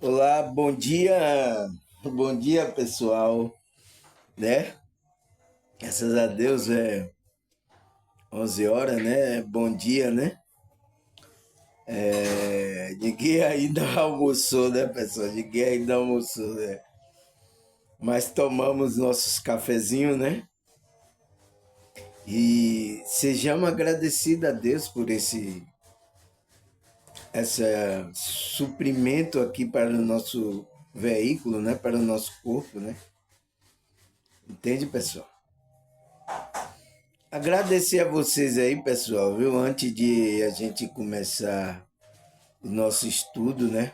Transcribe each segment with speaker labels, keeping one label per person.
Speaker 1: Olá, bom dia pessoal, né? Graças a Deus é 11 horas, né? Bom dia, né? Ninguém ainda almoçou, né, pessoal? Ninguém ainda almoçou, né? Mas tomamos nossos cafezinhos, né? E sejamos agradecidos a Deus por esse suprimento aqui para o nosso veículo, né? Para o nosso corpo, né? Entende, pessoal? Agradecer a vocês aí, pessoal, viu? Antes de a gente começar o nosso estudo, né?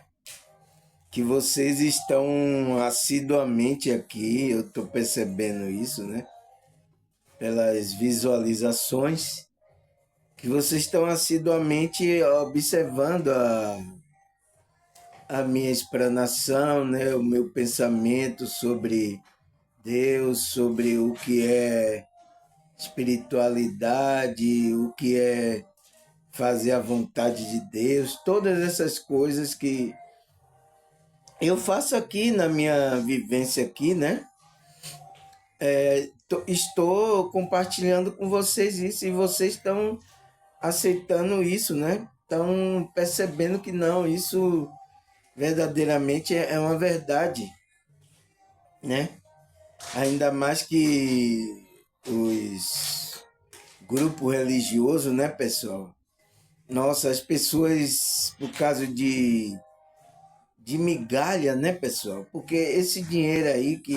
Speaker 1: Que vocês estão assiduamente aqui, eu estou percebendo isso, né? Pelas visualizações, que vocês estão assiduamente observando a minha explanação, né? O meu pensamento sobre Deus, sobre o que é espiritualidade, o que é fazer a vontade de Deus, todas essas coisas que eu faço aqui na minha vivência aqui, né? Estou compartilhando com vocês isso e vocês estão aceitando isso, né? Estão percebendo que não, isso verdadeiramente é uma verdade, né? Ainda mais que os grupos religiosos, né, pessoal? Nossa, as pessoas, por causa de migalha, né, pessoal? Porque esse dinheiro aí que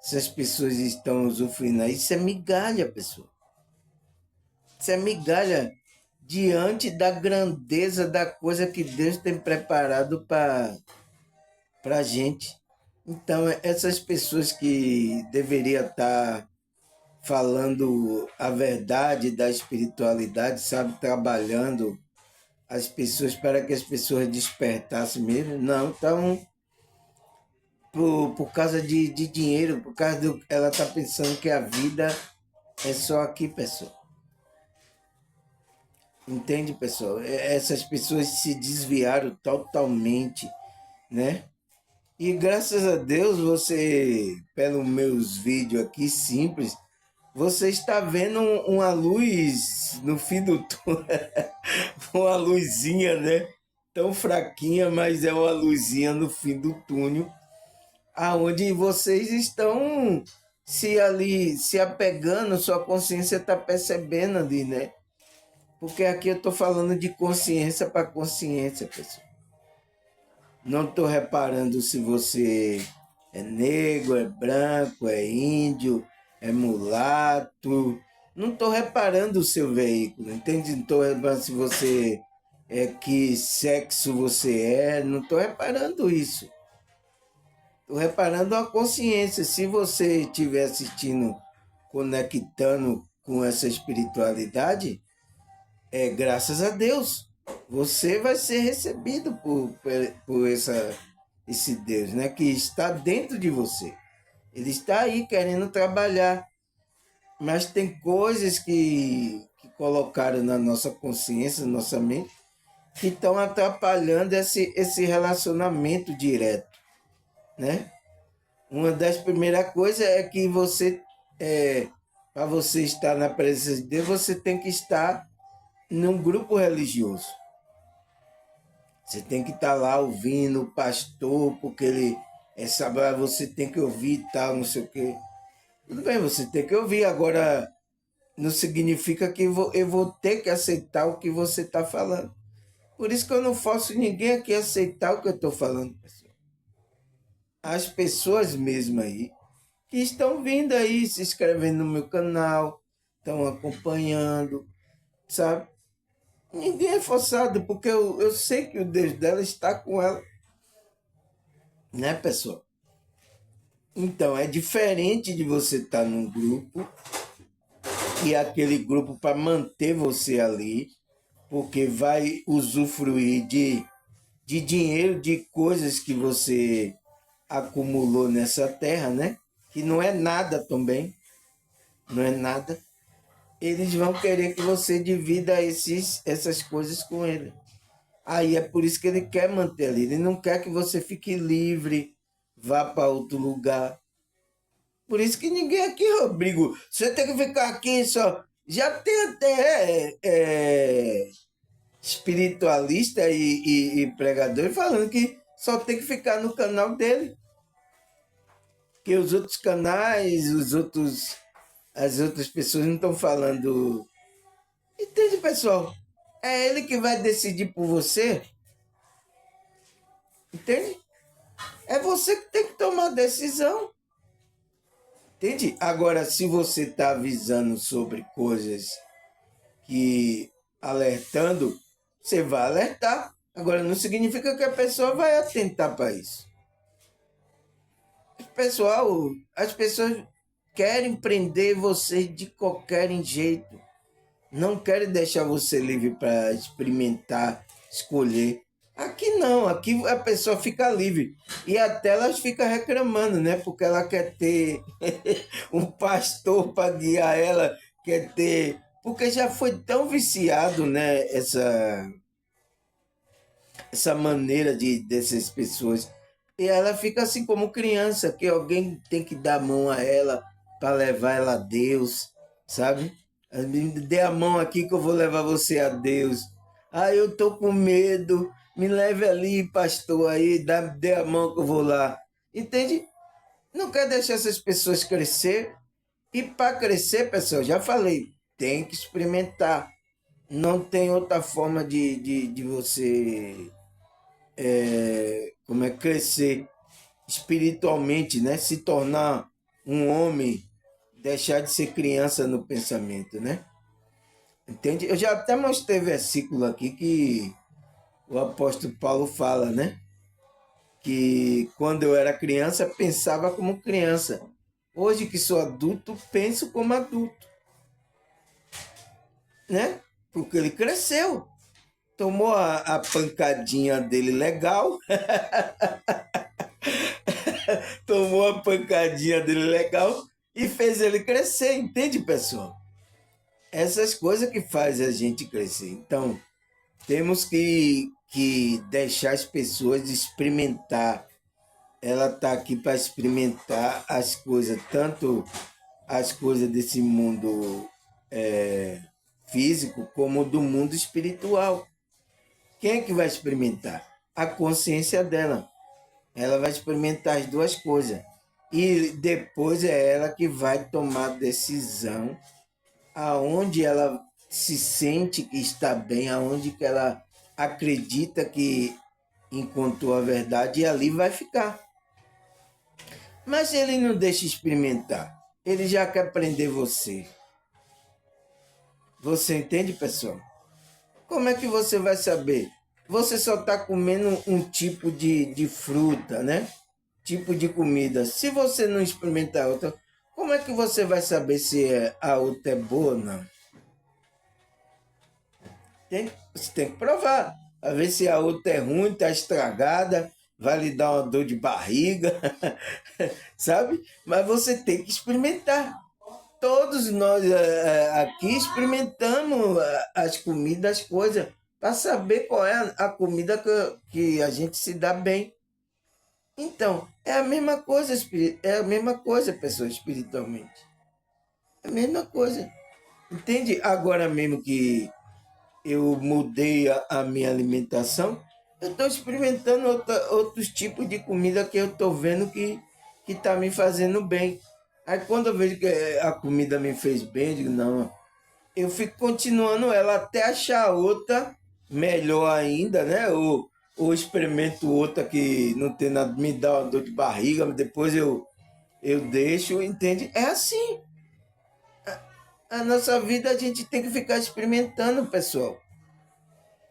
Speaker 1: essas pessoas estão usufruindo aí, isso é migalha, pessoal. Isso é migalha diante da grandeza da coisa que Deus tem preparado para a gente. Então, essas pessoas que deveriam estar falando a verdade da espiritualidade, sabe, trabalhando as pessoas para que as pessoas despertassem mesmo, não, estão por causa de dinheiro, por causa do. Ela tá pensando que a vida é só aqui, pessoal. Entende, pessoal? Essas pessoas se desviaram totalmente, né? E graças a Deus, você, pelos meus vídeos aqui simples, você está vendo uma luz no fim do túnel, uma luzinha, né? Tão fraquinha, mas é uma luzinha no fim do túnel aonde vocês estão se apegando, sua consciência está percebendo ali, né? Porque aqui eu estou falando de consciência para consciência, pessoal. Não estou reparando se você é negro, é branco, é índio, é mulato. Não estou reparando o seu veículo, entende? Não estou reparando se você é que sexo você é, não estou reparando isso. Estou reparando a consciência. Se você estiver assistindo, conectando com essa espiritualidade, é graças a Deus. Você vai ser recebido por esse Deus, né? Que está dentro de você. Ele está aí querendo trabalhar. Mas tem coisas que colocaram na nossa consciência, na nossa mente, que estão atrapalhando esse relacionamento direto, né? Uma das primeiras coisas é que para você estar na presença de Deus, você tem que estar num grupo religioso. Você tem que estar lá ouvindo o pastor, porque ele sabe, você tem que ouvir e tal, não sei o quê. Tudo bem, você tem que ouvir. Agora, não significa que eu vou ter que aceitar o que você está falando. Por isso que eu não forço ninguém aqui a aceitar o que eu estou falando, pessoal. As pessoas mesmo aí que estão vindo aí, se inscrevendo no meu canal, estão acompanhando, sabe? Ninguém é forçado, porque eu sei que o Deus dela está com ela, né, pessoal? Então, é diferente de você estar num grupo e aquele grupo para manter você ali, porque vai usufruir de dinheiro, de coisas que você acumulou nessa terra, né? Que não é nada também, não é nada. Eles vão querer que você divida essas coisas com ele. Aí é por isso que ele quer manter ali. Ele não quer que você fique livre, vá para outro lugar. Por isso que ninguém aqui, Rodrigo, você tem que ficar aqui só. Já tem até espiritualista e pregador falando que só tem que ficar no canal dele. Que os outros canais, as outras pessoas não estão falando. Entende, pessoal? É ele que vai decidir por você. Entende? É você que tem que tomar a decisão. Entende? Agora, se você está avisando sobre coisas que alertando, você vai alertar. Agora, não significa que a pessoa vai atentar para isso. Pessoal, as pessoas querem prender você de qualquer jeito. Não querem deixar você livre para experimentar, escolher. Aqui não, aqui a pessoa fica livre. E até ela fica reclamando, né? Porque ela quer ter um pastor para guiar ela, quer ter. Porque já foi tão viciado, né? Essa maneira dessas pessoas. E ela fica assim como criança, que alguém tem que dar a mão a ela para levar ela a Deus, sabe? Me dê a mão aqui que eu vou levar você a Deus. Ah, eu tô com medo, me leve ali, pastor, aí, dê a mão que eu vou lá. Entende? Não quer deixar essas pessoas crescer. E para crescer, pessoal, já falei, tem que experimentar. Não tem outra forma de você como é crescer espiritualmente, né? Se tornar um homem, deixar de ser criança no pensamento, né? Entende? Eu já até mostrei versículo aqui que o apóstolo Paulo fala, né? Que quando eu era criança, pensava como criança. Hoje que sou adulto, penso como adulto, né? Porque ele cresceu. Tomou a pancadinha dele legal, tomou a pancadinha dele legal e fez ele crescer, entende, pessoal? Essas coisas que fazem a gente crescer. Então, temos que deixar as pessoas experimentar. Ela está aqui para experimentar as coisas, tanto as coisas desse mundo físico como do mundo espiritual. Quem é que vai experimentar? A consciência dela. Ela vai experimentar as duas coisas. E depois é ela que vai tomar a decisão aonde ela se sente que está bem, aonde que ela acredita que encontrou a verdade e ali vai ficar. Mas ele não deixa experimentar. Ele já quer prender você. Você entende, pessoal? Como é que você vai saber? Você só está comendo um tipo de fruta, né? Tipo de comida. Se você não experimentar outra, como é que você vai saber se a outra é boa ou não? Você tem que provar. A ver se a outra é ruim, está estragada, vai lhe dar uma dor de barriga, sabe? Mas você tem que experimentar. Todos nós aqui experimentamos as comidas, as coisas, para saber qual é a comida que a gente se dá bem. Então, é a mesma coisa, é a mesma coisa, pessoal, espiritualmente. É a mesma coisa. Entende? Agora mesmo que eu mudei a minha alimentação, eu estou experimentando outros tipos de comida que eu estou vendo que está me fazendo bem. Aí quando eu vejo que a comida me fez bem, eu digo, não, eu fico continuando ela até achar outra melhor ainda, né? Ou experimento outra que não tem nada, me dá uma dor de barriga, mas depois eu deixo, entende? É assim. A nossa vida a gente tem que ficar experimentando, pessoal.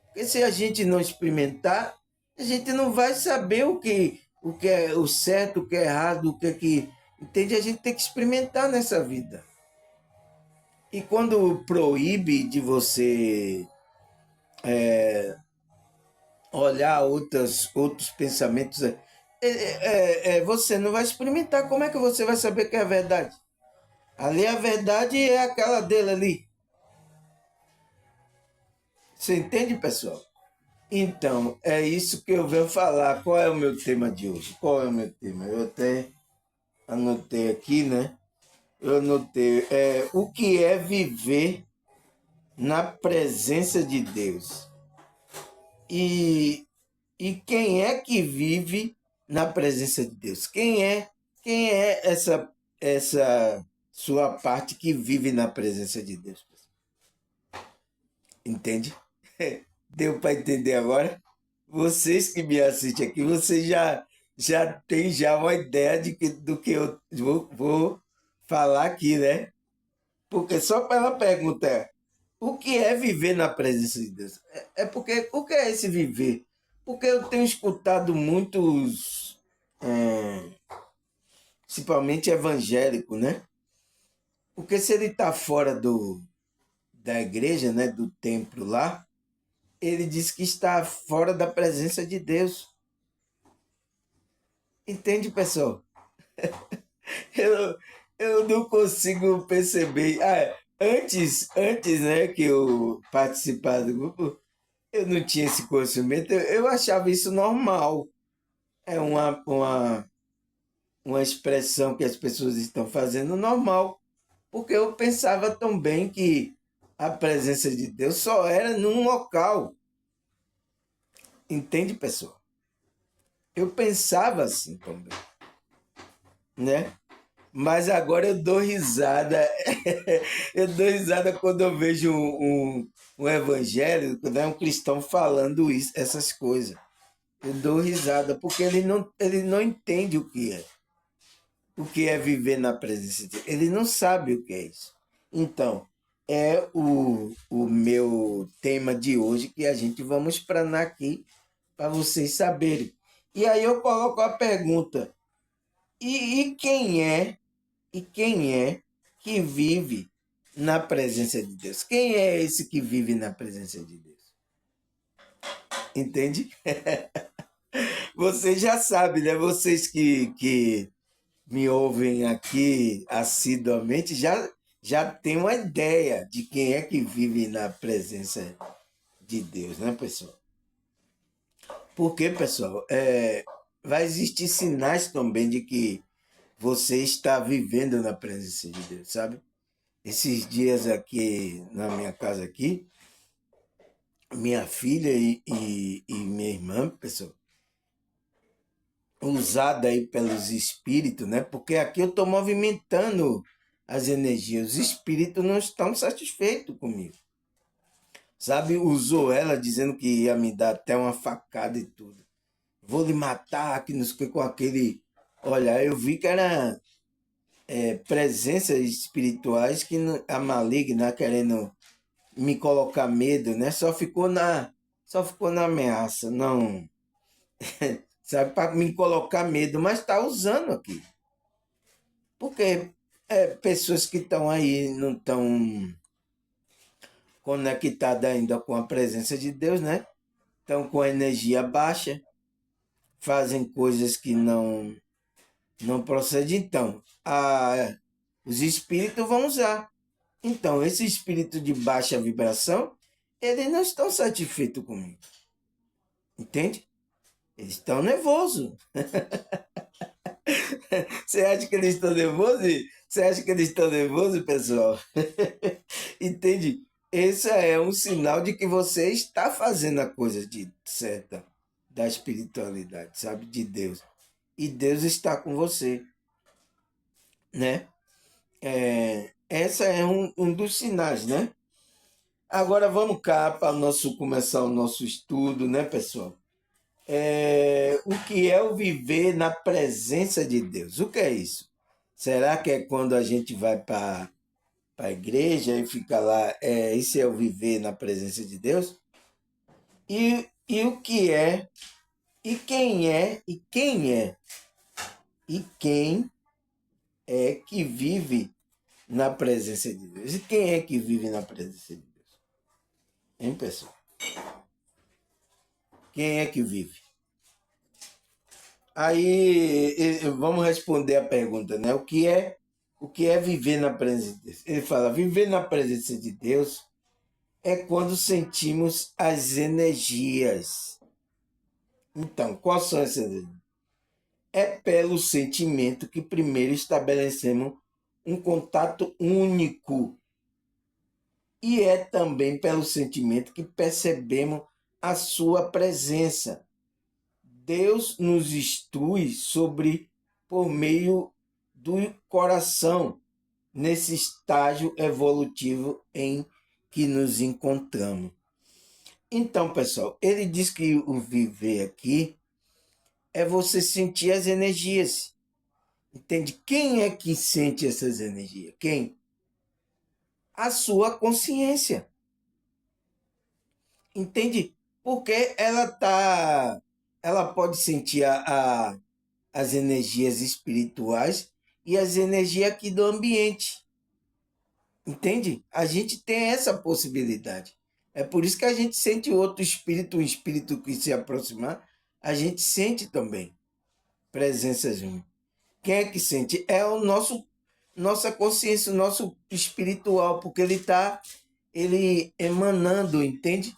Speaker 1: Porque se a gente não experimentar, a gente não vai saber o que é o certo, o que é errado, o que é que. Entende? A gente tem que experimentar nessa vida. E quando proíbe de você olhar outros pensamentos, você não vai experimentar. Como é que você vai saber que é a verdade? Ali a verdade é aquela dele ali. Você entende, pessoal? Então, é isso que eu venho falar. Qual é o meu tema de hoje? Qual é o meu tema? Eu até anotei aqui, né? Eu anotei o que é viver na presença de Deus. E, e quem é que vive na presença de Deus? Quem é essa sua parte que vive na presença de Deus? Entende? Deu para entender agora? Vocês que me assistem aqui, vocês já têm já uma ideia do que eu vou falar aqui, né? Porque só pela pergunta, o que é viver na presença de Deus? Porque, o que é esse viver? Porque eu tenho escutado muitos, principalmente evangélicos, né? Porque se ele está fora da igreja, né, do templo lá, ele diz que está fora da presença de Deus. Entende, pessoal? Eu, eu não consigo perceber. Antes, né, que eu participar do grupo, eu não tinha esse conhecimento. Eu achava isso normal. É uma expressão que as pessoas estão fazendo normal. Porque eu pensava também que a presença de Deus só era num local. Entende, pessoal? Eu pensava assim também, né? Mas agora eu dou risada. Eu dou risada quando eu vejo um evangélico, né, um cristão falando essas coisas. Eu dou risada, porque ele não entende o que é viver na presença de Deus. Ele não sabe o que é isso. Então, é o meu tema de hoje que a gente vamos explanar aqui para vocês saberem. E aí eu coloco a pergunta: e quem é que vive na presença de Deus? Quem é esse que vive na presença de Deus? Entende? Vocês já sabem, né? Vocês que me ouvem aqui assiduamente já têm uma ideia de quem é que vive na presença de Deus, né, pessoal? Porque, pessoal, vai existir sinais também de que você está vivendo na presença de Deus, sabe? Esses dias aqui na minha casa aqui, minha filha e minha irmã, pessoal, usada aí pelos espíritos, né? Porque aqui eu estou movimentando as energias. Os espíritos não estão satisfeitos comigo. Sabe? Usou ela dizendo que ia me dar até uma facada e tudo. Vou lhe matar, que não sei o que, com aquele. Olha, eu vi que era presenças espirituais que a maligna querendo me colocar medo, né? Só ficou na ameaça, não, sabe, para me colocar medo, mas está usando aqui. Porque pessoas que estão aí não estão conectadas ainda com a presença de Deus, né? Estão com a energia baixa, fazem coisas que não procedem. Então, os espíritos vão usar. Então, esse espírito de baixa vibração, eles não estão satisfeitos comigo. Entende? Eles estão nervosos. Você acha que eles estão nervosos? Você acha que eles estão nervosos, pessoal? Entende? Esse é um sinal de que você está fazendo a coisa certa da espiritualidade, sabe? De Deus. E Deus está com você, né? Essa é um dos sinais, né? Agora vamos cá para começar o nosso estudo, né, pessoal? O que é o viver na presença de Deus? O que é isso? Será que é quando a gente vai para a igreja e fica lá? Isso é o viver na presença de Deus? E o que é? E quem é? E quem é que vive na presença de Deus? E quem é que vive na presença de Deus? Hein, pessoal? Quem é que vive? Aí vamos responder a pergunta, né? O que é viver na presença de Deus? Ele fala, viver na presença de Deus é quando sentimos as energias. Então, quais são essas energias? É pelo sentimento que primeiro estabelecemos um contato único. E é também pelo sentimento que percebemos a sua presença. Deus nos instrui sobre por meio do coração, nesse estágio evolutivo em que nos encontramos. Então, pessoal, ele diz que o viver aqui é você sentir as energias. Entende? Quem é que sente essas energias? Quem? A sua consciência. Entende? Porque ela pode sentir as energias espirituais e as energias aqui do ambiente. Entende? A gente tem essa possibilidade. É por isso que a gente sente outro espírito, um espírito que se aproximar, a gente sente também presenças ruins. Quem é que sente? É o nossa consciência, o nosso espiritual, porque ele emanando, entende?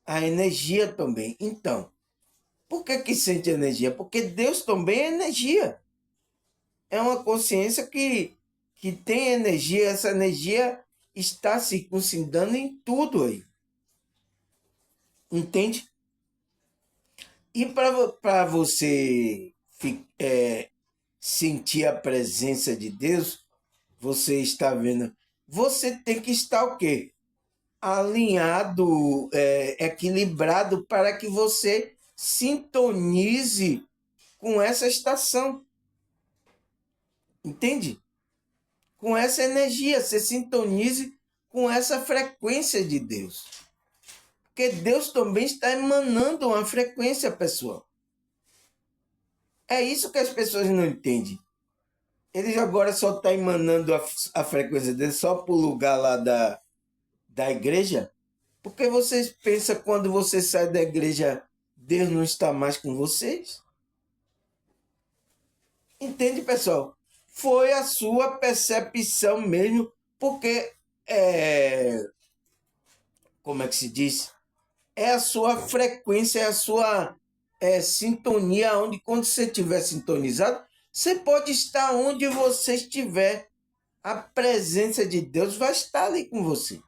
Speaker 1: A energia também. Então, por que sente energia? Porque Deus também é energia. É uma consciência que tem energia, essa energia está circuncidando em tudo aí. Entende? E para você sentir a presença de Deus, você está vendo, você tem que estar o quê? Alinhado, equilibrado para que você sintonize com essa estação. Entende? Com essa energia, você sintonize com essa frequência de Deus. Porque Deus também está emanando uma frequência, pessoal. É isso que as pessoas não entendem. Ele agora só está emanando a frequência dele só para o lugar lá da igreja. Porque vocês pensam quando você sai da igreja, Deus não está mais com vocês? Entende, pessoal? Foi a sua percepção mesmo, porque como é que se diz? É a sua frequência, é a sua sintonia, onde quando você estiver sintonizado, você pode estar onde você estiver. A presença de Deus vai estar ali com você.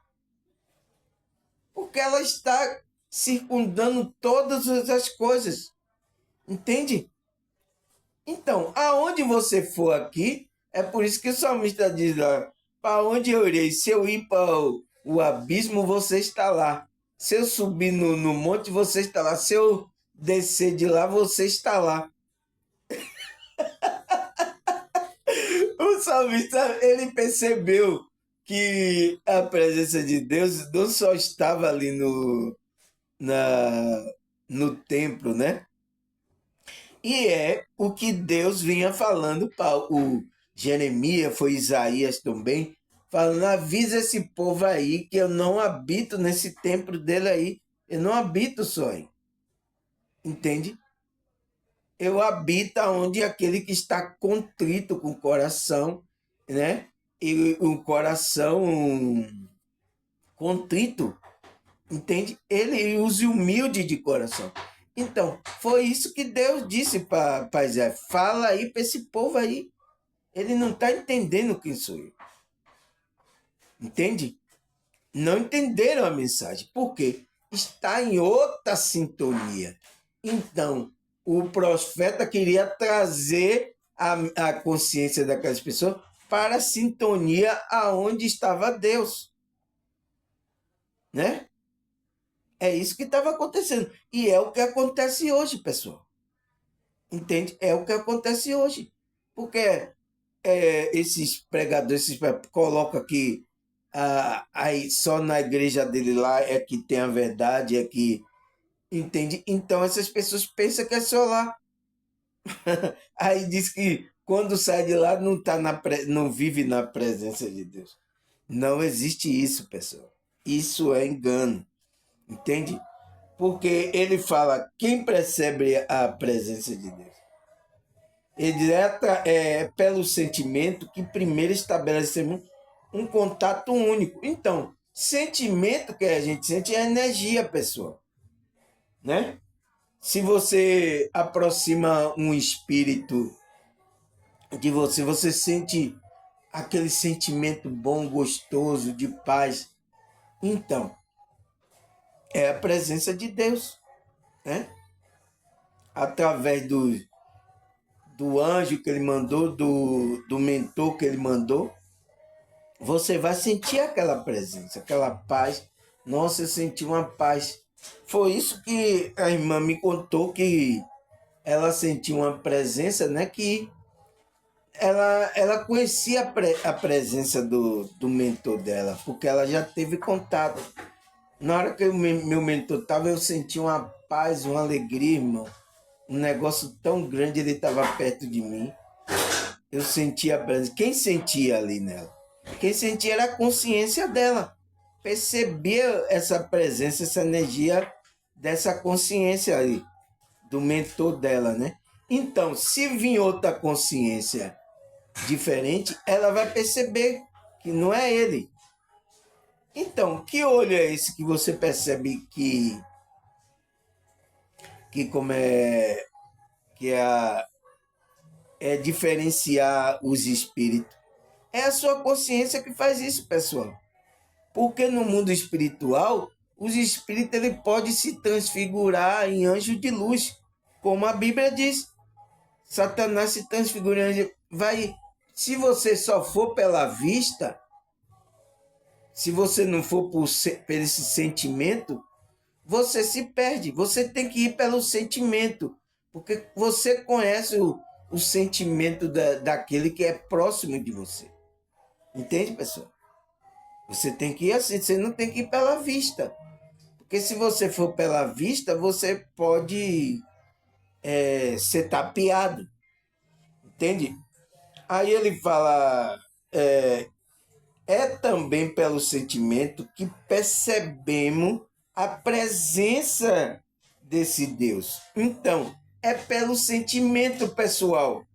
Speaker 1: Porque ela está circundando todas as coisas. Entende? Então, aonde você for aqui, é por isso que o salmista diz lá, para onde eu irei? Se eu ir para o abismo, você está lá. Se eu subir no monte, você está lá. Se eu descer de lá, você está lá. O salmista, ele percebeu que a presença de Deus não só estava ali no templo, né? E é o que Deus vinha falando para o Jeremias, foi Isaías também, falando, avisa esse povo aí que eu não habito nesse templo dele aí, eu não habito só aí, entende? Eu habito onde aquele que está contrito com o coração, né? E um coração contrito, entende? Ele usa humilde de coração. Então, foi isso que Deus disse para Israel. Fala aí para esse povo aí. Ele não está entendendo quem sou eu. Entende? Não entenderam a mensagem. Por quê? Está em outra sintonia. Então, o profeta queria trazer a consciência daquelas pessoas para a sintonia aonde estava Deus. Né? É isso que estava acontecendo. E é o que acontece hoje, pessoal. Entende? É o que acontece hoje. Porque esses pregadores colocam que aí só na igreja dele lá é que tem a verdade, é que. Entende? Então essas pessoas pensam que é só lá. Aí diz que quando sai de lá não vive na presença de Deus. Não existe isso, pessoal. Isso é engano. Entende? Porque ele fala, quem percebe a presença de Deus? Ele pelo sentimento que primeiro estabelecemos um contato único. Então, Sentimento que a gente sente é energia, pessoal, né? Se você aproxima um espírito de você, você sente aquele sentimento bom, gostoso, de paz. Então, é a presença de Deus, né? Através do anjo que ele mandou, do mentor que ele mandou, você vai sentir aquela presença, aquela paz. Nossa, eu senti uma paz. Foi isso que a irmã me contou, que ela sentiu uma presença, né? Que ela conhecia a presença do mentor dela, porque ela já teve contato. Na hora que meu mentor estava, eu senti uma paz, uma alegria, irmão. Um negócio tão grande, ele estava perto de mim. Eu sentia a presença. Quem sentia ali nela? Quem sentia era a consciência dela. Percebia essa presença, essa energia dessa consciência aí, do mentor dela, né? Então, se vir outra consciência diferente, ela vai perceber que não é ele. Então, que olho é esse que você percebe que como é que é diferenciar os espíritos? É a sua consciência que faz isso, pessoal. Porque no mundo espiritual, os espíritos ele pode se transfigurar em anjo de luz, como a Bíblia diz. Satanás se transfigura em anjo. Vai, se você só for pela vista, se você não for por esse sentimento, você se perde. Você tem que ir pelo sentimento, porque você conhece o sentimento daquele que é próximo de você. Entende, pessoal? Você tem que ir assim, você não tem que ir pela vista. Porque se você for pela vista, você pode ser tapeado. Entende? Aí ele fala, é também pelo sentimento que percebemos a presença desse Deus. Então, é pelo sentimento, pessoal,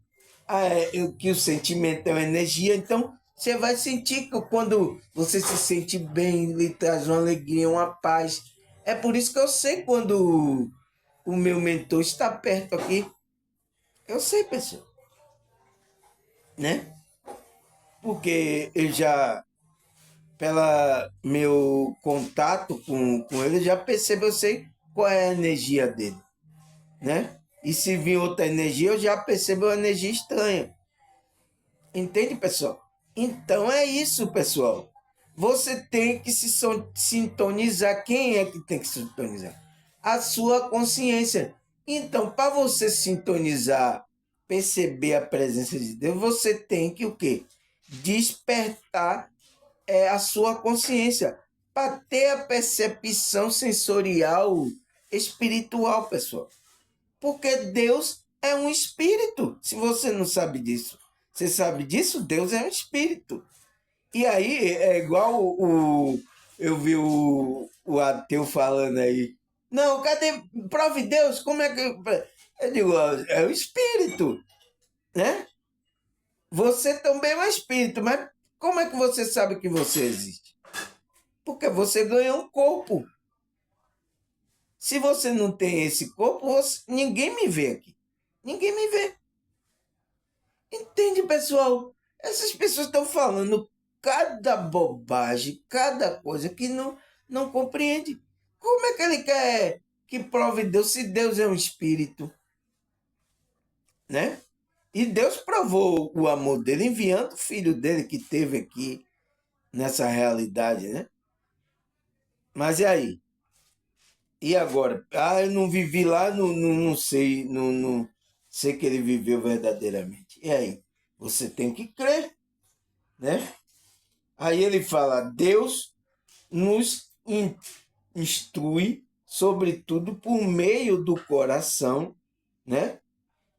Speaker 1: que o sentimento é uma energia. Então, você vai sentir que quando você se sente bem, lhe traz uma alegria, uma paz. É por isso que eu sei quando o meu mentor está perto aqui. Eu sei, pessoal, né? Porque eu já pela meu contato com ele, eu já percebo, eu sei qual é a energia dele, né? E se vir outra energia, eu já percebo uma energia estranha. Entende, pessoal? Então é isso, pessoal. Você tem que se sintonizar. Quem é que tem que sintonizar? A sua consciência. Então, para você sintonizar, perceber a presença de Deus, você tem que o quê? Despertar a sua consciência para ter a percepção sensorial espiritual, pessoal. Porque Deus é um espírito. Se você não sabe disso, você sabe disso? Deus é um espírito. E aí é igual eu vi o ateu falando aí. Não, cadê? Prove Deus, como é que. Eu digo, é o espírito, né? Você também é um espírito, mas como é que você sabe que você existe? Porque você ganhou um corpo. Se você não tem esse corpo, ninguém me vê aqui. Ninguém me vê. Entende, pessoal? Essas pessoas estão falando cada bobagem, cada coisa que não compreende. Como é que ele quer que prove Deus se Deus é um espírito, né? E Deus provou o amor dele enviando o filho dele que teve aqui nessa realidade, né? Mas e aí? E agora? Ah, eu não vivi lá, não sei, não sei que ele viveu verdadeiramente. E aí? Você tem que crer, né? Aí ele fala, Deus nos instrui, sobretudo por meio do coração, né?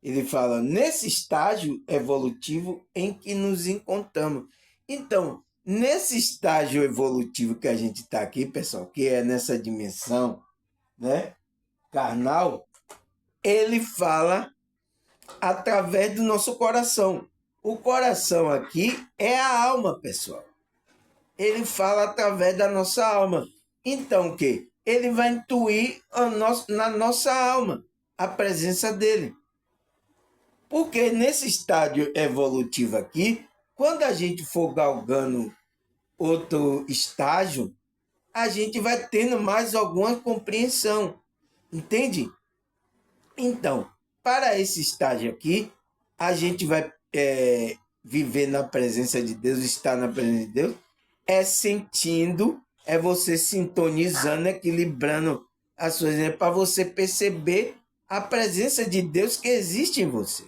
Speaker 1: Ele fala, nesse estágio evolutivo em que nos encontramos. Então, nesse estágio evolutivo que a gente está aqui, pessoal, que é nessa dimensão, né, carnal, ele fala através do nosso coração. O coração aqui é a alma, pessoal. ele fala através da nossa alma. Então, o quê? Ele vai intuir na nossa alma a presença dele. Porque nesse estágio evolutivo aqui, quando a gente for galgando outro estágio, a gente vai tendo mais alguma compreensão. Entende? Então, para esse estágio aqui, a gente vai viver na presença de Deus, estar na presença de Deus, é sentindo, é você sintonizando, equilibrando as coisas, para você perceber a presença de Deus que existe em você.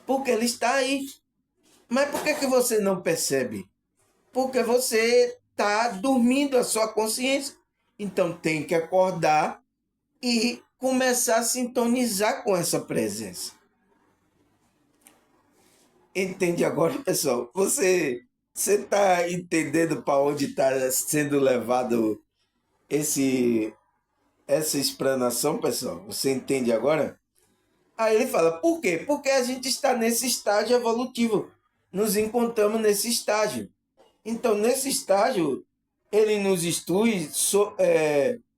Speaker 1: Porque ele está aí. Mas por que você não percebe? Porque você está dormindo a sua consciência. Então tem que acordar e começar a sintonizar com essa presença. Entende agora, pessoal? Você está entendendo para onde está sendo levado essa explanação, pessoal? Você entende agora? Aí ele fala, por quê? Porque a gente está nesse estágio evolutivo. Nos encontramos nesse estágio. Então, nesse estágio, ele nos instrui,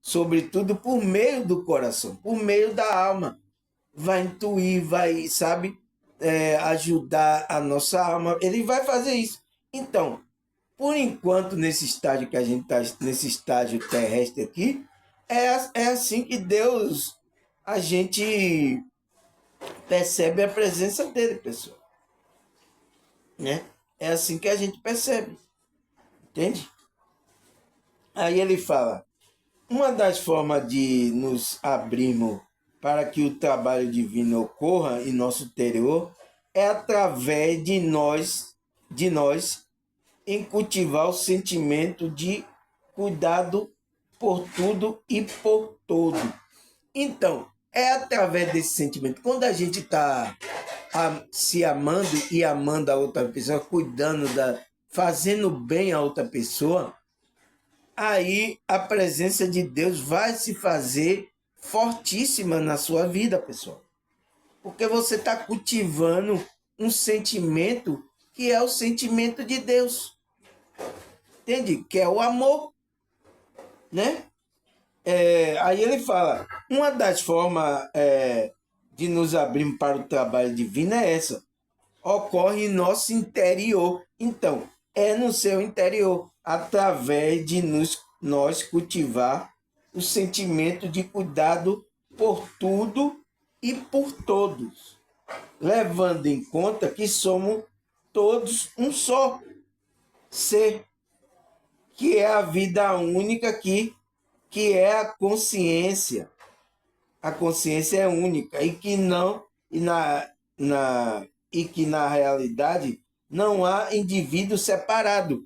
Speaker 1: sobretudo, por meio do coração, por meio da alma. Vai intuir, vai, sabe, ajudar a nossa alma. Ele vai fazer isso. Então, por enquanto, nesse estágio que a gente está, nesse estágio terrestre aqui, é assim que Deus, a gente percebe a presença dele, pessoal. Né? É assim que a gente percebe. Entende? Aí ele fala, uma das formas de nos abrirmos para que o trabalho divino ocorra em nosso interior é através de nós, em cultivar o sentimento de cuidado por tudo e por todo. Então, é através desse sentimento. Quando a gente está se amando e amando a outra pessoa, cuidando fazendo bem a outra pessoa, aí a presença de Deus vai se fazer fortíssima na sua vida, pessoal. Porque você está cultivando um sentimento que é o sentimento de Deus. Entende? Que é o amor, né? Aí ele fala, uma das formas de nos abrirmos para o trabalho divino é essa. Ocorre em nosso interior. Então, é no seu interior, através de nós cultivar o sentimento de cuidado por tudo e por todos, levando em conta que somos todos um só ser, que é a vida única que é a consciência. A consciência é única e que não e que na realidade não há indivíduo separado.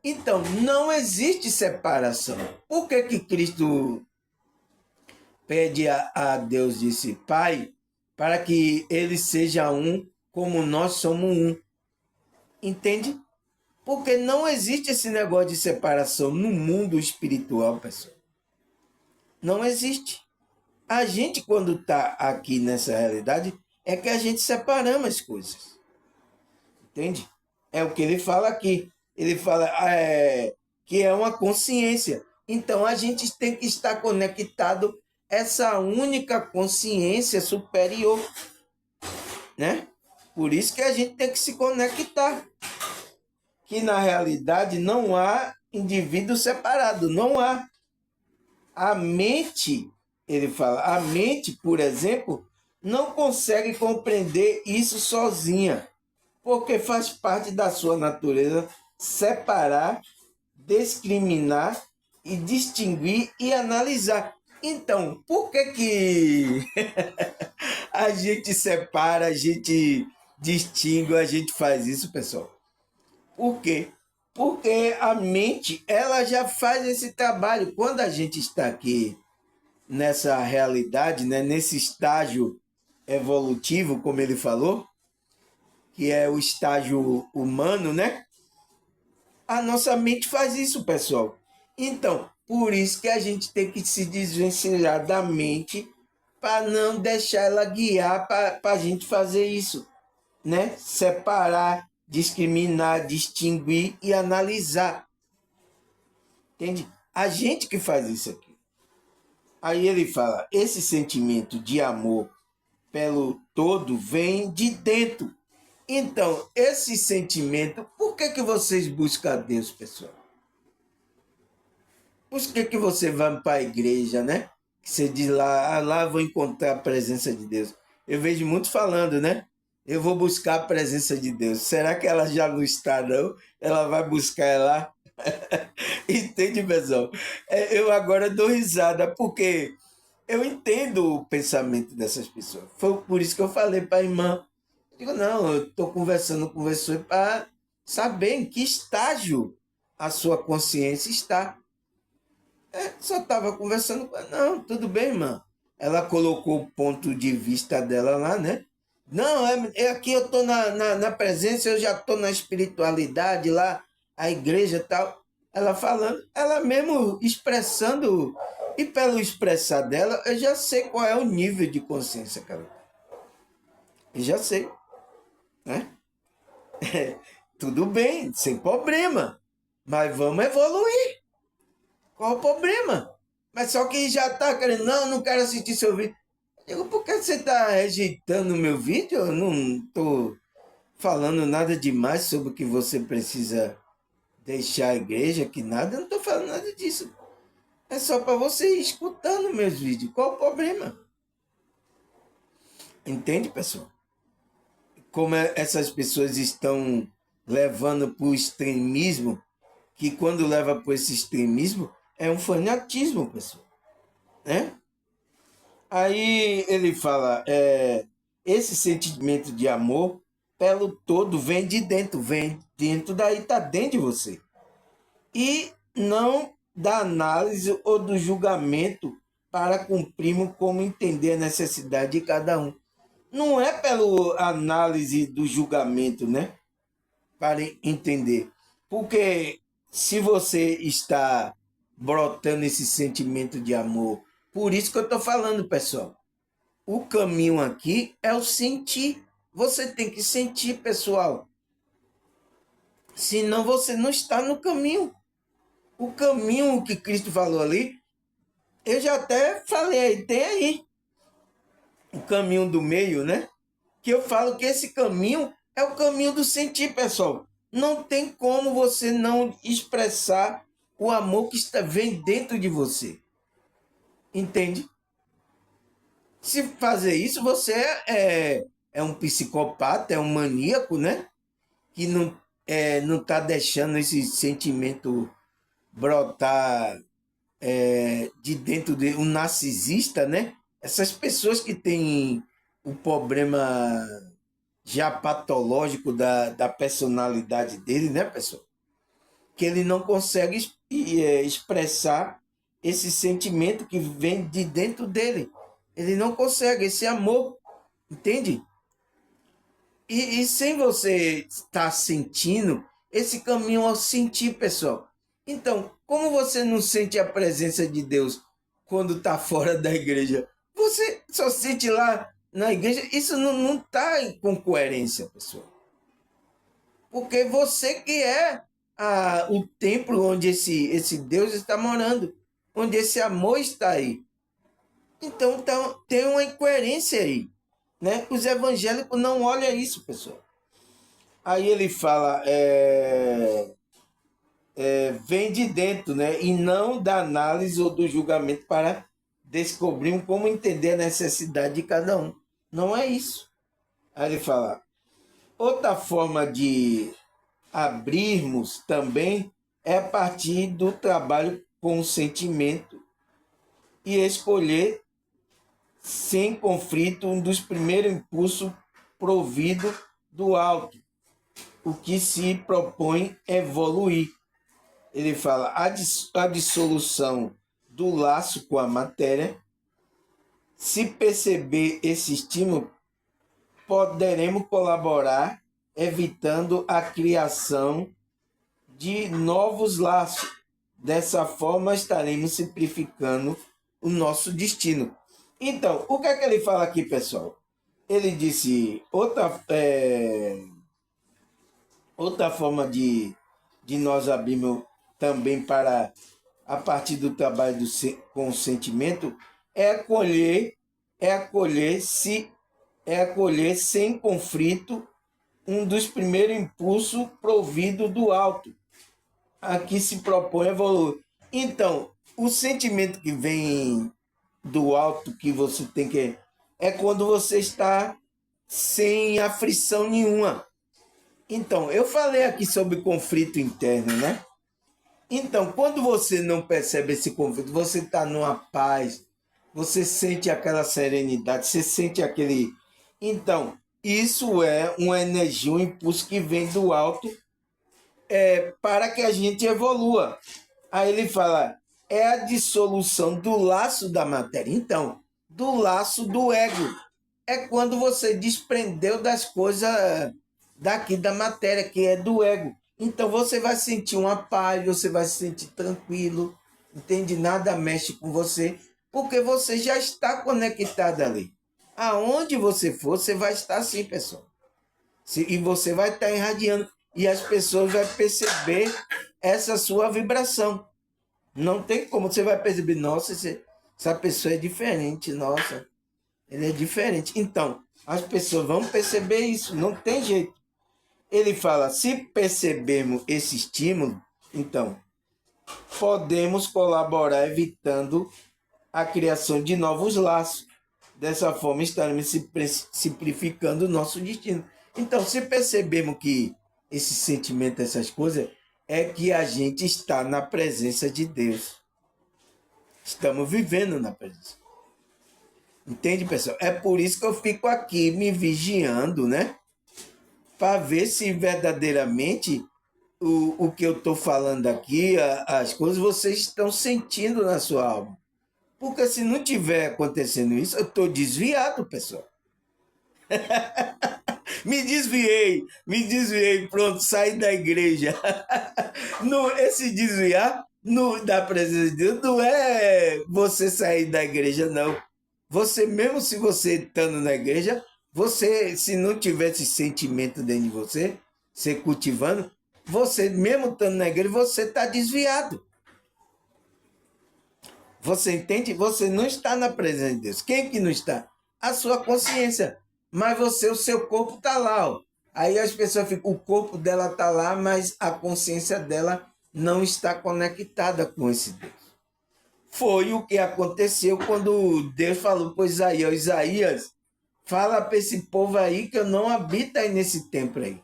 Speaker 1: Então, não existe separação. Por que Cristo pede a Deus, disse, Pai, para que ele seja um como nós somos um? Entende? Porque não existe esse negócio de separação no mundo espiritual, pessoal. Não existe. A gente, quando está aqui nessa realidade, é que a gente separamos as coisas. Entende? É o que ele fala aqui. Ele fala que é uma consciência. Então, a gente tem que estar conectado a essa única consciência superior. Né? Por isso que a gente tem que se conectar. Que, na realidade, não há indivíduo separado. Não há. A mente, ele fala, a mente, por exemplo, não consegue compreender isso sozinha, porque faz parte da sua natureza separar, discriminar e distinguir e analisar. Então, por que a gente separa, a gente distingue, a gente faz isso, pessoal? Por quê? Porque a mente, ela já faz esse trabalho. Quando a gente está aqui nessa realidade, né, nesse estágio evolutivo, como ele falou, que é o estágio humano, né? A nossa mente faz isso, pessoal. Então, por isso que a gente tem que se desvencilhar da mente para não deixar ela guiar para a gente fazer isso, né? Separar, discriminar, distinguir e analisar. Entende? A gente que faz isso aqui. Aí ele fala, esse sentimento de amor pelo todo vem de dentro. Então, esse sentimento, por que vocês buscam a Deus, pessoal? Por que você vai para a igreja, né? Que você diz lá, lá eu vou encontrar a presença de Deus. Eu vejo muito falando, né? Eu vou buscar a presença de Deus. Será que ela já não está, não? Ela vai buscar lá? Entende, pessoal? Eu agora dou risada, porque eu entendo o pensamento dessas pessoas. Foi por isso que eu falei para a irmã. Digo, não, eu estou conversando com você para saber em que estágio a sua consciência está. Só estava conversando com ela. Não, tudo bem, irmã. Ela colocou o ponto de vista dela lá, né? Não, aqui eu estou na presença, eu já estou na espiritualidade lá, a igreja e tal. Ela falando, ela mesmo expressando, e pelo expressar dela, eu já sei qual é o nível de consciência, cara. Eu já sei, né? Tudo bem, sem problema. Mas vamos evoluir. Qual o problema? Mas só que já tá querendo, não quero assistir seu vídeo. Eu digo, por que você está rejeitando o meu vídeo? Eu não estou falando nada demais sobre o que você precisa deixar a igreja, que nada, eu não estou falando nada disso. É só para você ir escutando meus vídeos. Qual o problema? Entende, pessoal? Como essas pessoas estão levando para o extremismo, que quando leva para esse extremismo, é um fanatismo, pessoal. Né? Aí ele fala, esse sentimento de amor, pelo todo, vem de dentro, vem dentro, daí está dentro de você. E não da análise ou do julgamento para cumprirmos como entender a necessidade de cada um. Não é pela análise do julgamento, né? Para entender. Porque se você está brotando esse sentimento de amor, por isso que eu estou falando, pessoal. O caminho aqui é o sentir. Você tem que sentir, pessoal. Senão você não está no caminho. O caminho que Cristo falou ali, eu já até falei, tem aí. O caminho do meio, né? Que eu falo que esse caminho é o caminho do sentir, pessoal. Não tem como você não expressar o amor que vem dentro de você. Entende? Se fazer isso, você é um psicopata, é um maníaco, né? Que não está deixando esse sentimento brotar de dentro de um narcisista, né? Essas pessoas que têm o problema já patológico da personalidade dele, né, pessoal? Que ele não consegue expressar esse sentimento que vem de dentro dele. Ele não consegue, esse amor, entende? E sem você estar sentindo, esse caminho ao sentir, pessoal. Então, como você não sente a presença de Deus quando está fora da igreja? Você só sente lá na igreja. Isso não está com coerência, pessoal. Porque você que é o templo onde esse Deus está morando, onde esse amor está aí. Então tem uma incoerência aí. Né? Os evangélicos não olham isso, pessoal. Aí ele fala, vem de dentro, né? E não da análise ou do julgamento para descobrir como entender a necessidade de cada um. Não é isso. Aí ele fala, outra forma de abrirmos também é a partir do trabalho com o sentimento e escolher sem conflito um dos primeiros impulsos provido do alto, o que se propõe evoluir. Ele fala a dissolução do laço com a matéria. Se perceber esse estímulo, poderemos colaborar evitando a criação de novos laços. Dessa forma, estaremos simplificando o nosso destino. Então, o que é que ele fala aqui, pessoal? Ele disse, Outra forma de nós abrirmos também para, a partir do trabalho com o sentimento, é acolher, é acolher sem conflito um dos primeiros impulsos provido do alto. Aqui se propõe evoluir. Então, o sentimento que vem do alto que você tem que é quando você está sem aflição nenhuma. Então, eu falei aqui sobre conflito interno, né? Então, quando você não percebe esse conflito, você está numa paz, você sente aquela serenidade, você sente aquele. Então, isso é uma energia, um impulso que vem do alto para que a gente evolua. Aí ele fala, é a dissolução do laço da matéria. Então, do laço do ego. É quando você desprendeu das coisas daqui da matéria, que é do ego. Então você vai sentir uma paz, você vai se sentir tranquilo, entende? Nada mexe com você, porque você já está conectado ali. Aonde você for, você vai estar assim, pessoal. E você vai estar irradiando. E as pessoas vão perceber essa sua vibração. Não tem como. Você vai perceber, nossa, essa pessoa é diferente, nossa, ele é diferente. Então, as pessoas vão perceber isso, não tem jeito. Ele fala, se percebermos esse estímulo, então, podemos colaborar evitando a criação de novos laços. Dessa forma, estaremos simplificando o nosso destino. Então, se percebermos que esse sentimento, essas coisas, é que a gente está na presença de Deus. Estamos vivendo na presença. Entende, pessoal? É por isso que eu fico aqui me vigiando, né? Para ver se verdadeiramente o que eu estou falando aqui, as coisas, vocês estão sentindo na sua alma. Porque se não tiver acontecendo isso, eu estou desviado, pessoal. Me desviei, pronto, saí da igreja. No, esse desviar da presença de Deus não é você sair da igreja, não. Você, mesmo se você estando na igreja, você, se não tiver esse sentimento dentro de você, você cultivando, você, mesmo estando na igreja, você está desviado. Você entende? Você não está na presença de Deus. Quem que não está? A sua consciência. Mas você, o seu corpo está lá. Ó. Aí as pessoas ficam, o corpo dela está lá, mas a consciência dela não está conectada com esse Deus. Foi o que aconteceu quando Deus falou para Isaías, Isaías, fala para esse povo aí que eu não habito aí nesse templo aí.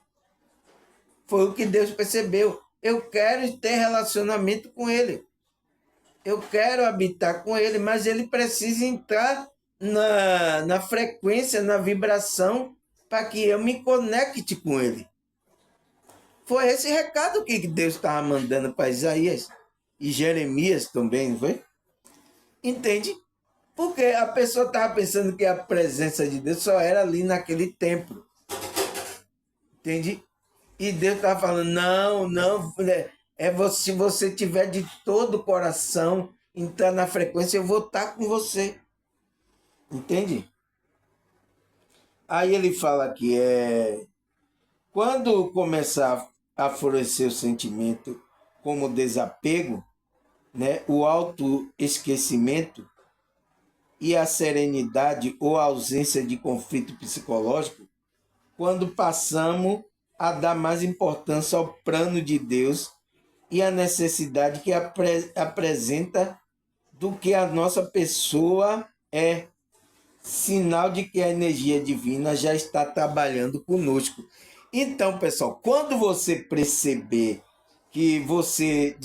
Speaker 1: Foi o que Deus percebeu. Eu quero ter relacionamento com ele. Eu quero habitar com ele, mas ele precisa entrar na frequência, na vibração, para que eu me conecte com ele. Foi esse recado que Deus estava mandando para Isaías e Jeremias também, não foi? Entende? Porque a pessoa estava pensando que a presença de Deus só era ali naquele templo. Entende? E Deus estava falando, não, se você tiver de todo o coração, entrar na frequência, eu vou estar com você. Entende? Aí ele fala que quando começar a florescer o sentimento como desapego, né, o autoesquecimento e a serenidade ou a ausência de conflito psicológico, quando passamos a dar mais importância ao plano de Deus e a necessidade que apresenta do que a nossa pessoa é, sinal de que a energia divina já está trabalhando conosco. Então, pessoal, quando você perceber que você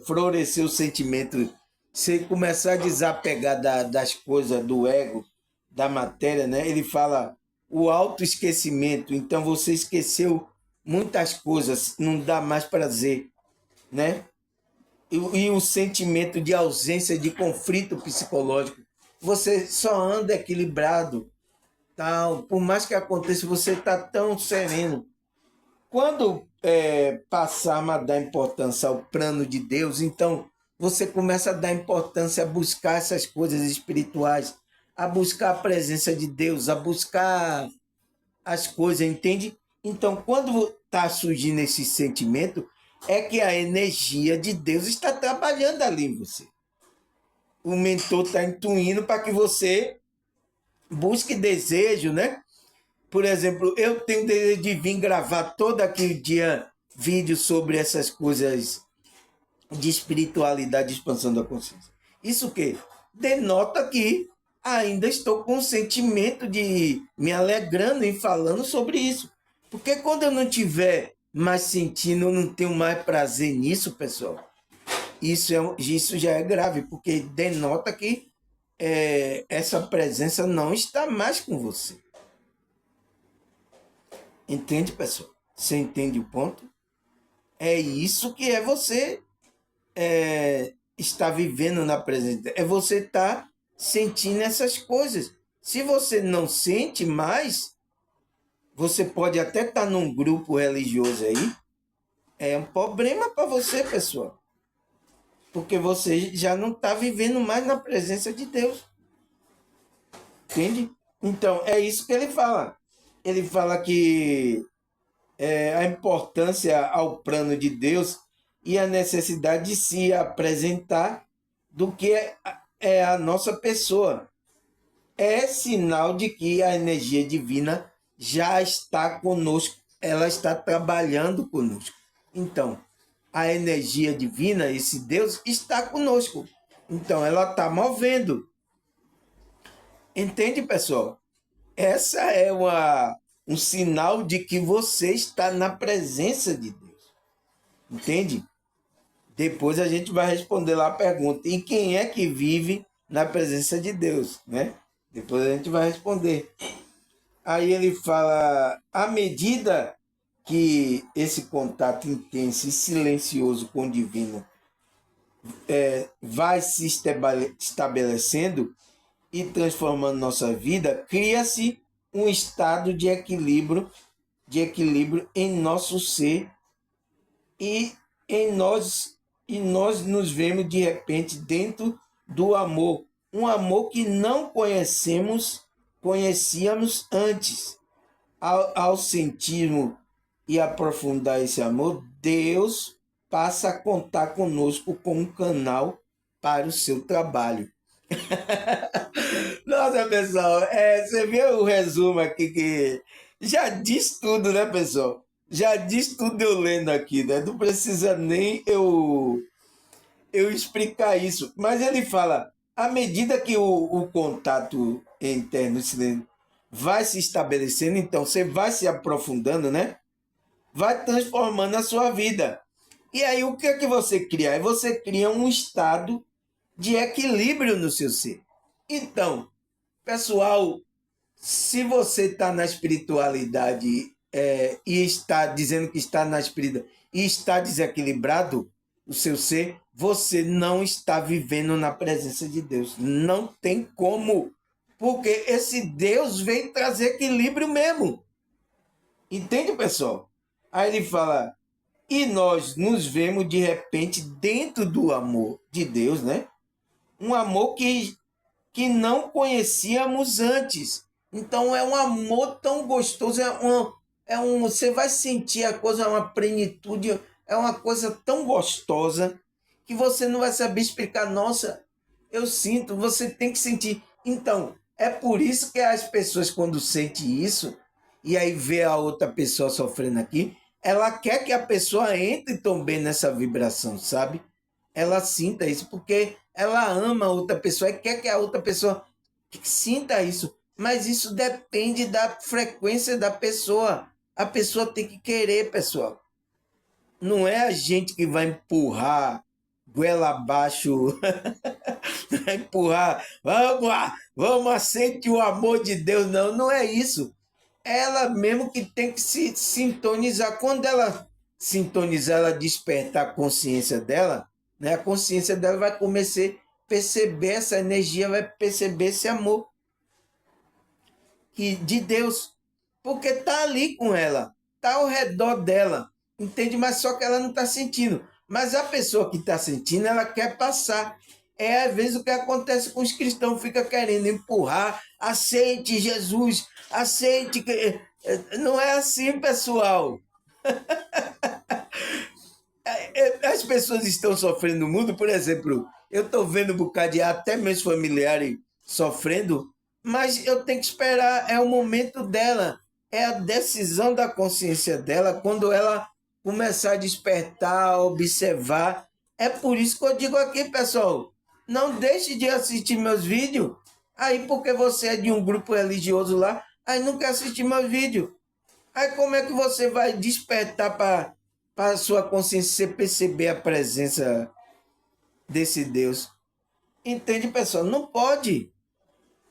Speaker 1: floresceu o sentimento, você começar a desapegar das coisas do ego, da matéria, né? Ele fala o autoesquecimento. Então você esqueceu muitas coisas, não dá mais prazer, né? E o sentimento de ausência de conflito psicológico. Você só anda equilibrado, tal. Por mais que aconteça, você está tão sereno. Quando passarmos a dar importância ao plano de Deus, então você começa a dar importância a buscar essas coisas espirituais, a buscar a presença de Deus, a buscar as coisas, entende? Então, quando está surgindo esse sentimento, é que a energia de Deus está trabalhando ali em você. O mentor está intuindo para que você busque desejo, né? Por exemplo, eu tenho desejo de vir gravar todo aquele dia vídeos sobre essas coisas de espiritualidade, de expansão da consciência. Isso que denota que ainda estou com o sentimento de me alegrando em falando sobre isso. Porque quando eu não tiver mais sentindo, eu não tenho mais prazer nisso, pessoal, isso já é grave, porque denota que essa presença não está mais com você. Entende, pessoal? Você entende o ponto? É isso que é você estar vivendo na presença. É você estar sentindo essas coisas. Se você não sente mais, você pode até estar num grupo religioso aí, é um problema para você, pessoal. Porque você já não está vivendo mais na presença de Deus. Entende? Então, é isso que ele fala. Ele fala que a importância ao plano de Deus e a necessidade de se apresentar do que é a nossa pessoa. É sinal de que a energia divina já está conosco, ela está trabalhando conosco. Então, a energia divina, esse Deus, está conosco. Então, ela está movendo. Entende, pessoal? Essa é um sinal de que você está na presença de Deus. Entende? Depois a gente vai responder lá a pergunta: e quem é que vive na presença de Deus, né? Depois a gente vai responder. Aí ele fala: à medida que esse contato intenso e silencioso com o divino vai se estabelecendo e transformando nossa vida, cria-se um estado de equilíbrio em nosso ser e em nós, e nós nos vemos de repente dentro do amor, um amor que não conhecíamos antes. Ao sentirmos e aprofundar esse amor, Deus passa a contar conosco como um canal para o seu trabalho. Nossa, pessoal, você viu o resumo aqui que já diz tudo, né, pessoal? Já diz tudo eu lendo aqui, né? Não precisa nem eu explicar isso. Mas ele fala, à medida que o contato interno vai se estabelecendo, então você vai se aprofundando, né? Vai transformando a sua vida. E aí o que é que você cria? Aí você cria um estado de equilíbrio no seu ser. Então, pessoal, se você está na espiritualidade e está dizendo que está na espiritualidade e está desequilibrado o seu ser, você não está vivendo na presença de Deus. Não tem como. Porque esse Deus vem trazer equilíbrio mesmo. Entende, pessoal? Aí ele fala, e nós nos vemos de repente dentro do amor de Deus, né? Um amor que não conhecíamos antes. Então é um amor tão gostoso, você vai sentir a coisa, uma plenitude, é uma coisa tão gostosa que você não vai saber explicar. Nossa, eu sinto, você tem que sentir. Então, é por isso que as pessoas quando sentem isso, e aí vê a outra pessoa sofrendo aqui, ela quer que a pessoa entre também nessa vibração, sabe? Ela sinta isso, porque ela ama a outra pessoa e quer que a outra pessoa sinta isso. Mas isso depende da frequência da pessoa. A pessoa tem que querer, pessoal. Não é a gente que vai empurrar goela abaixo, vai empurrar, vamos, aceite o amor de Deus. Não, não é isso. Ela mesmo que tem que se sintonizar. Quando ela sintonizar, ela despertar a consciência dela, né? A consciência dela vai começar a perceber essa energia, vai perceber esse amor de Deus, porque tá ali com ela, tá ao redor dela, entende? Mas só que ela não está sentindo. Mas a pessoa que está sentindo, ela quer passar. É às vezes o que acontece com os cristãos, fica querendo empurrar, aceite Jesus, aceite. Não é assim, pessoal. As pessoas estão sofrendo no mundo, por exemplo, eu estou vendo um bocado de até meus familiares sofrendo, mas eu tenho que esperar, é o momento dela, é a decisão da consciência dela, quando ela começar a despertar, a observar. É por isso que eu digo aqui, pessoal, não deixe de assistir meus vídeos, aí porque você é de um grupo religioso lá, aí não quer assistir meus vídeos. Aí como é que você vai despertar para a sua consciência você perceber a presença desse Deus? Entende, pessoal? Não pode.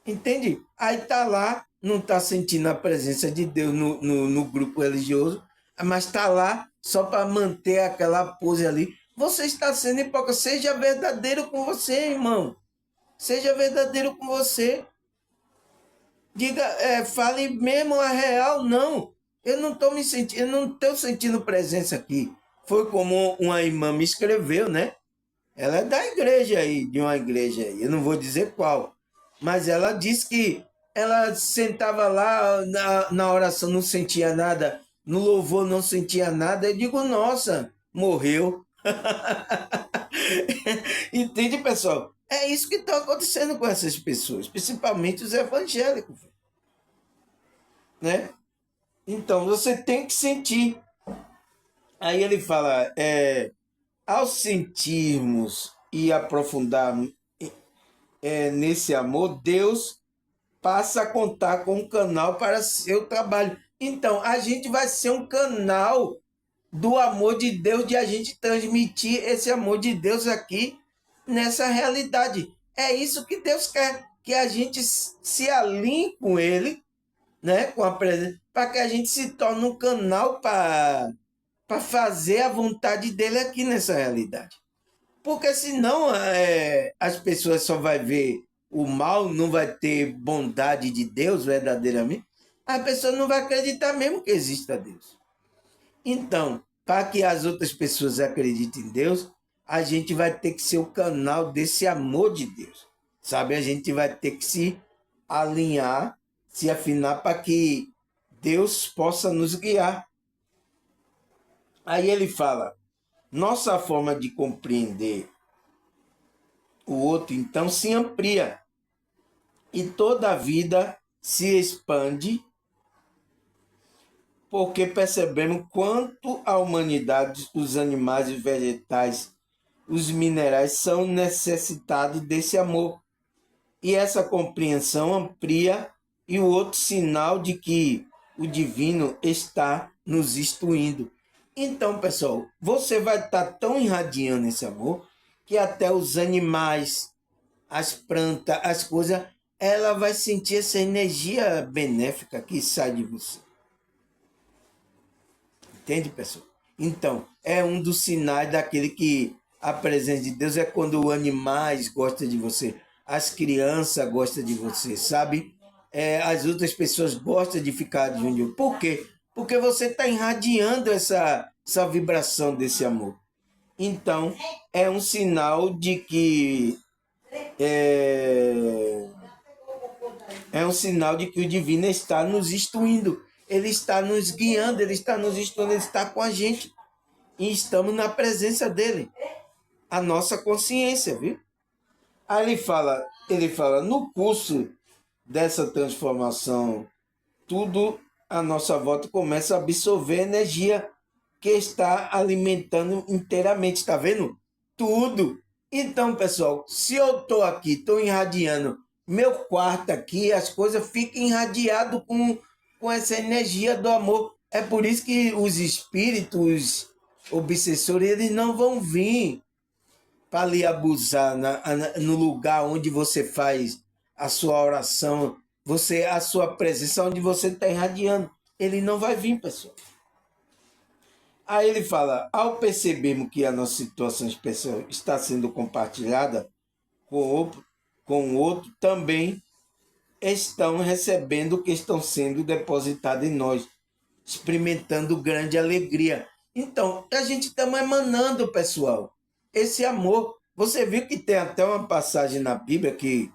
Speaker 1: Entende? Aí tá lá, não tá sentindo a presença de Deus no grupo religioso, mas tá lá só para manter aquela pose ali. Você está sendo hipócrita. Seja verdadeiro com você, irmão. Seja verdadeiro com você. Diga, fale mesmo a real, não. Eu não estou me sentindo, eu não estou sentindo presença aqui. Foi como uma irmã me escreveu, né? Ela é da igreja aí, de uma igreja aí, eu não vou dizer qual. Mas ela disse que ela sentava lá na oração, não sentia nada, no louvor não sentia nada. Eu digo, nossa, morreu. Entende, pessoal? É isso que está acontecendo com essas pessoas, principalmente os evangélicos, né? Então, você tem que sentir. Aí ele fala, ao sentirmos e aprofundarmos nesse amor, Deus passa a contar com um canal para seu trabalho. Então, a gente vai ser um canal do amor de Deus, de a gente transmitir esse amor de Deus aqui nessa realidade. É isso que Deus quer, que a gente se alinhe com Ele, né, com a presença, para que a gente se torne um canal para fazer a vontade dele aqui nessa realidade. Porque senão as pessoas só vão ver o mal, não vai ter bondade de Deus verdadeiramente, a pessoa não vai acreditar mesmo que exista Deus. Então, para que as outras pessoas acreditem em Deus, a gente vai ter que ser o canal desse amor de Deus. Sabe? A gente vai ter que se alinhar, se afinar para que Deus possa nos guiar. Aí ele fala, nossa forma de compreender o outro, então, se amplia e toda a vida se expande, porque percebemos quanto a humanidade, os animais e vegetais, os minerais são necessitados desse amor. E essa compreensão amplia e o outro sinal de que o divino está nos instruindo. Então, pessoal, você vai estar tão irradiando esse amor que até os animais, as plantas, as coisas, ela vai sentir essa energia benéfica que sai de você. Entende, pessoal? Então, é um dos sinais daquele que a presença de Deus é quando os animais gostam de você, as crianças gostam de você, sabe? As outras pessoas gostam de ficar junto de você. Por quê? Porque você está irradiando essa vibração desse amor. Então, é um sinal de que é um sinal de que o divino está nos instruindo, ele está nos guiando, ele está nos instruindo, ele está com a gente e estamos na presença dele, a nossa consciência, viu? Aí ele fala, no curso dessa transformação, tudo à nossa volta começa a absorver energia que está alimentando inteiramente, tá vendo? Tudo. Então, pessoal, se eu estou aqui, estou irradiando meu quarto aqui, as coisas ficam irradiadas com essa energia do amor. É por isso que os espíritos obsessores, eles não vão vir para lhe abusar no lugar onde você faz a sua oração, a sua presença, onde você está irradiando. Ele não vai vir, pessoal. Aí ele fala, ao percebermos que a nossa situação especial está sendo compartilhada com o outro, também estão recebendo o que estão sendo depositado em nós, experimentando grande alegria. Então, a gente está emanando, pessoal, esse amor. Você viu que tem até uma passagem na Bíblia que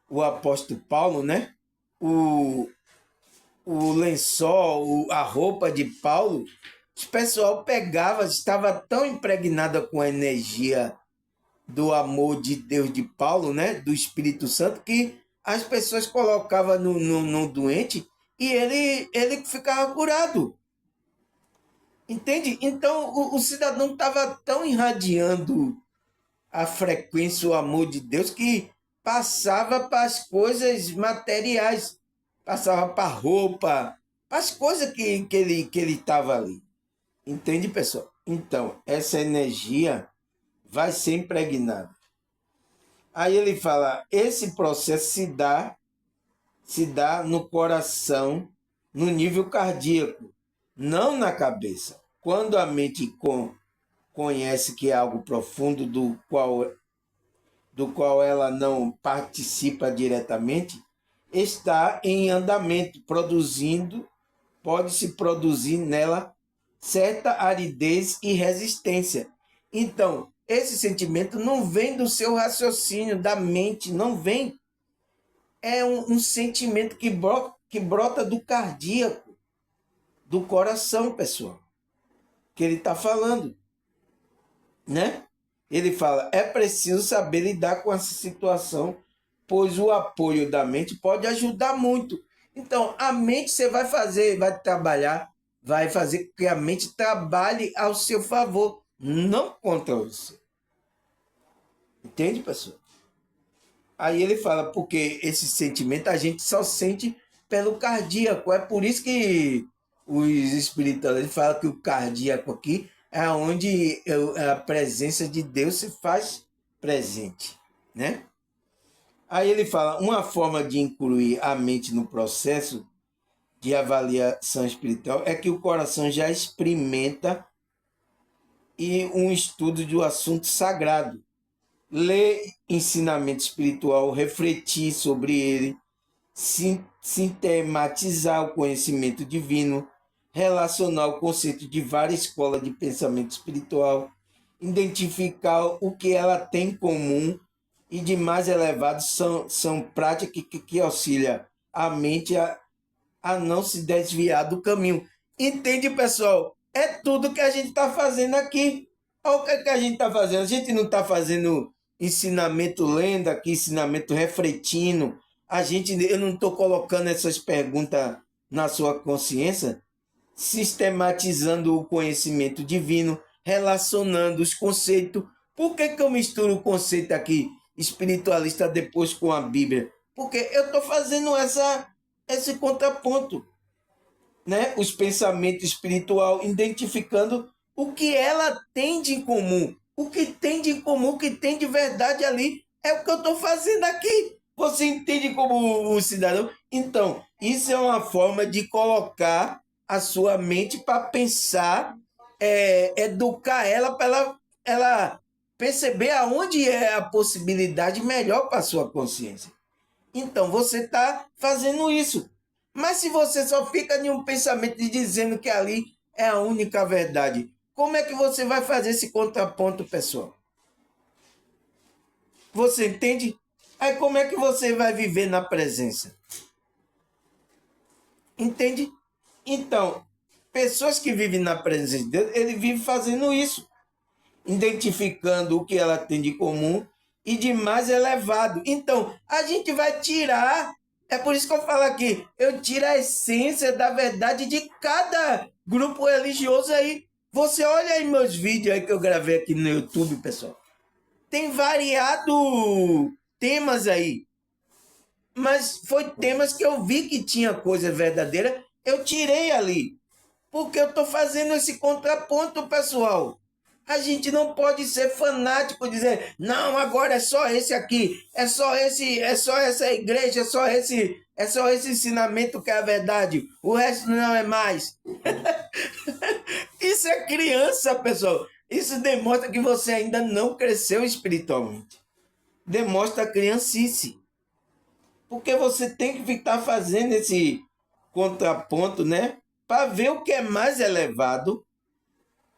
Speaker 1: o apóstolo Paulo, né? O lençol, a roupa de Paulo O pessoal pegava, estava tão impregnada com a energia do amor de Deus de Paulo, né? Do Espírito Santo, que as pessoas colocavam no doente e ele ficava curado. Entende? Então o cidadão estava tão irradiando a frequência, o amor de Deus, que passava para as coisas materiais, passava para a roupa, para as coisas que ele estava ali. Entende, pessoal? Então, essa energia vai ser impregnada. Aí ele fala, esse processo se dá no coração, no nível cardíaco, não na cabeça. Quando a mente conhece que é algo profundo do qual ela não participa diretamente, está em andamento, pode-se produzir nela certa aridez e resistência. Então, esse sentimento não vem do seu raciocínio, da mente, não vem. É um sentimento que brota do cardíaco, do coração, pessoal, que ele está falando, né? Ele fala, é preciso saber lidar com essa situação, pois o apoio da mente pode ajudar muito. Então, a mente você vai fazer, vai trabalhar, vai fazer com que a mente trabalhe ao seu favor, não contra você. Entende, pessoal? Aí ele fala, porque esse sentimento a gente só sente pelo cardíaco. É por isso que os espiritualistas falam que o cardíaco aqui é onde a presença de Deus se faz presente, né? Aí ele fala, uma forma de incluir a mente no processo de avaliação espiritual é que o coração já experimenta e um estudo do assunto sagrado. Ler ensinamento espiritual, refletir sobre ele, sistematizar o conhecimento divino, relacionar o conceito de várias escolas de pensamento espiritual, identificar o que ela tem em comum e de mais elevado são práticas que auxiliam a mente a não se desviar do caminho. Entende, pessoal? É tudo que a gente está fazendo aqui. Olha o que a gente está fazendo. A gente não está fazendo ensinamento lendo aqui, ensinamento refletindo. Eu não estou colocando essas perguntas na sua consciência, sistematizando o conhecimento divino, relacionando os conceitos. Por que eu misturo o conceito aqui espiritualista depois com a Bíblia? Porque eu estou fazendo esse contraponto, né? Os pensamentos espiritual, identificando o que ela tem de comum. O que tem de comum, o que tem de verdade ali, é o que eu estou fazendo aqui. Você entende como o cidadão? Então, isso é uma forma de colocar a sua mente para pensar, educar ela para ela perceber aonde é a possibilidade melhor para a sua consciência. Então, você está fazendo isso. Mas se você só fica em um pensamento de dizendo que ali é a única verdade, como é que você vai fazer esse contraponto, pessoal? Você entende? Aí como é que você vai viver na presença? Entende? Então, pessoas que vivem na presença de Deus, ele vive fazendo isso, identificando o que ela tem de comum e de mais elevado. Então, a gente vai tirar, é por isso que eu falo aqui, eu tiro a essência da verdade de cada grupo religioso aí. Você olha aí meus vídeos aí que eu gravei aqui no YouTube, pessoal. Tem variado temas aí, mas foi temas que eu vi que tinha coisa verdadeira, eu tirei ali, porque eu estou fazendo esse contraponto, pessoal. A gente não pode ser fanático, dizer, não, agora é só esse aqui, é só essa igreja, é só esse ensinamento que é a verdade, o resto não é mais. Isso é criança, pessoal. Isso demonstra que você ainda não cresceu espiritualmente. Demonstra criancice. Porque você tem que estar fazendo esse contraponto, né? Para ver o que é mais elevado.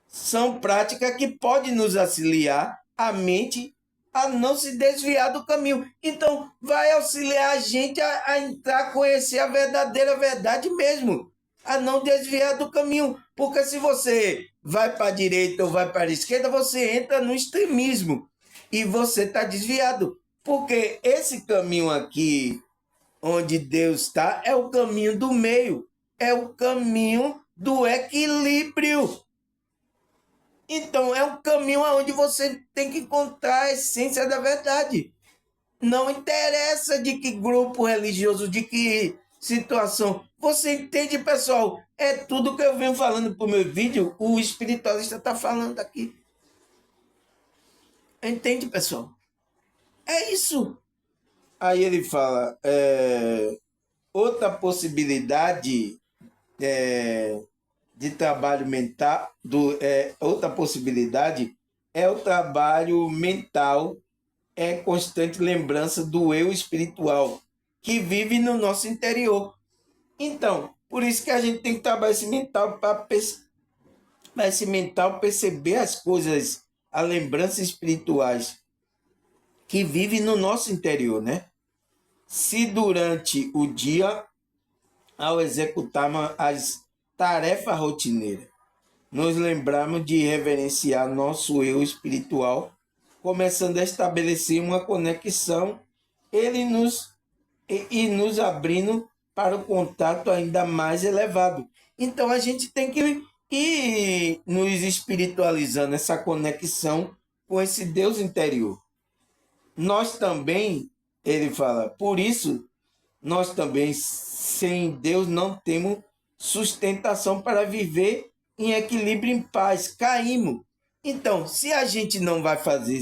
Speaker 1: São práticas que podem nos auxiliar a mente a não se desviar do caminho. Então, vai auxiliar a gente a entrar, conhecer a verdadeira verdade mesmo, a não desviar do caminho. Porque se você vai para a direita ou vai para a esquerda, você entra no extremismo e você está desviado. Porque esse caminho aqui, onde Deus está, é o caminho do meio, é o caminho do equilíbrio. Então, é um caminho onde você tem que encontrar a essência da verdade. Não interessa de que grupo religioso, de que situação. Você entende, pessoal? É tudo que eu venho falando para o meu vídeo, o espiritualista está falando aqui. Entende, pessoal? É isso. Aí ele fala, outra possibilidade de trabalho mental, outra possibilidade é o trabalho mental, é constante lembrança do eu espiritual que vive no nosso interior. Então, por isso que a gente tem que trabalhar esse mental para esse mental perceber as coisas, as lembranças espirituais que vive no nosso interior, né? Se durante o dia, ao executarmos as tarefas rotineiras, nos lembrarmos de reverenciar nosso eu espiritual, começando a estabelecer uma conexão, ele e nos abrindo para o contato ainda mais elevado. Então a gente tem que ir nos espiritualizando essa conexão com esse Deus interior. Nós também, ele fala, por isso nós também, sem Deus, não temos sustentação para viver em equilíbrio, em paz. Caímos. Então, se a gente não vai fazer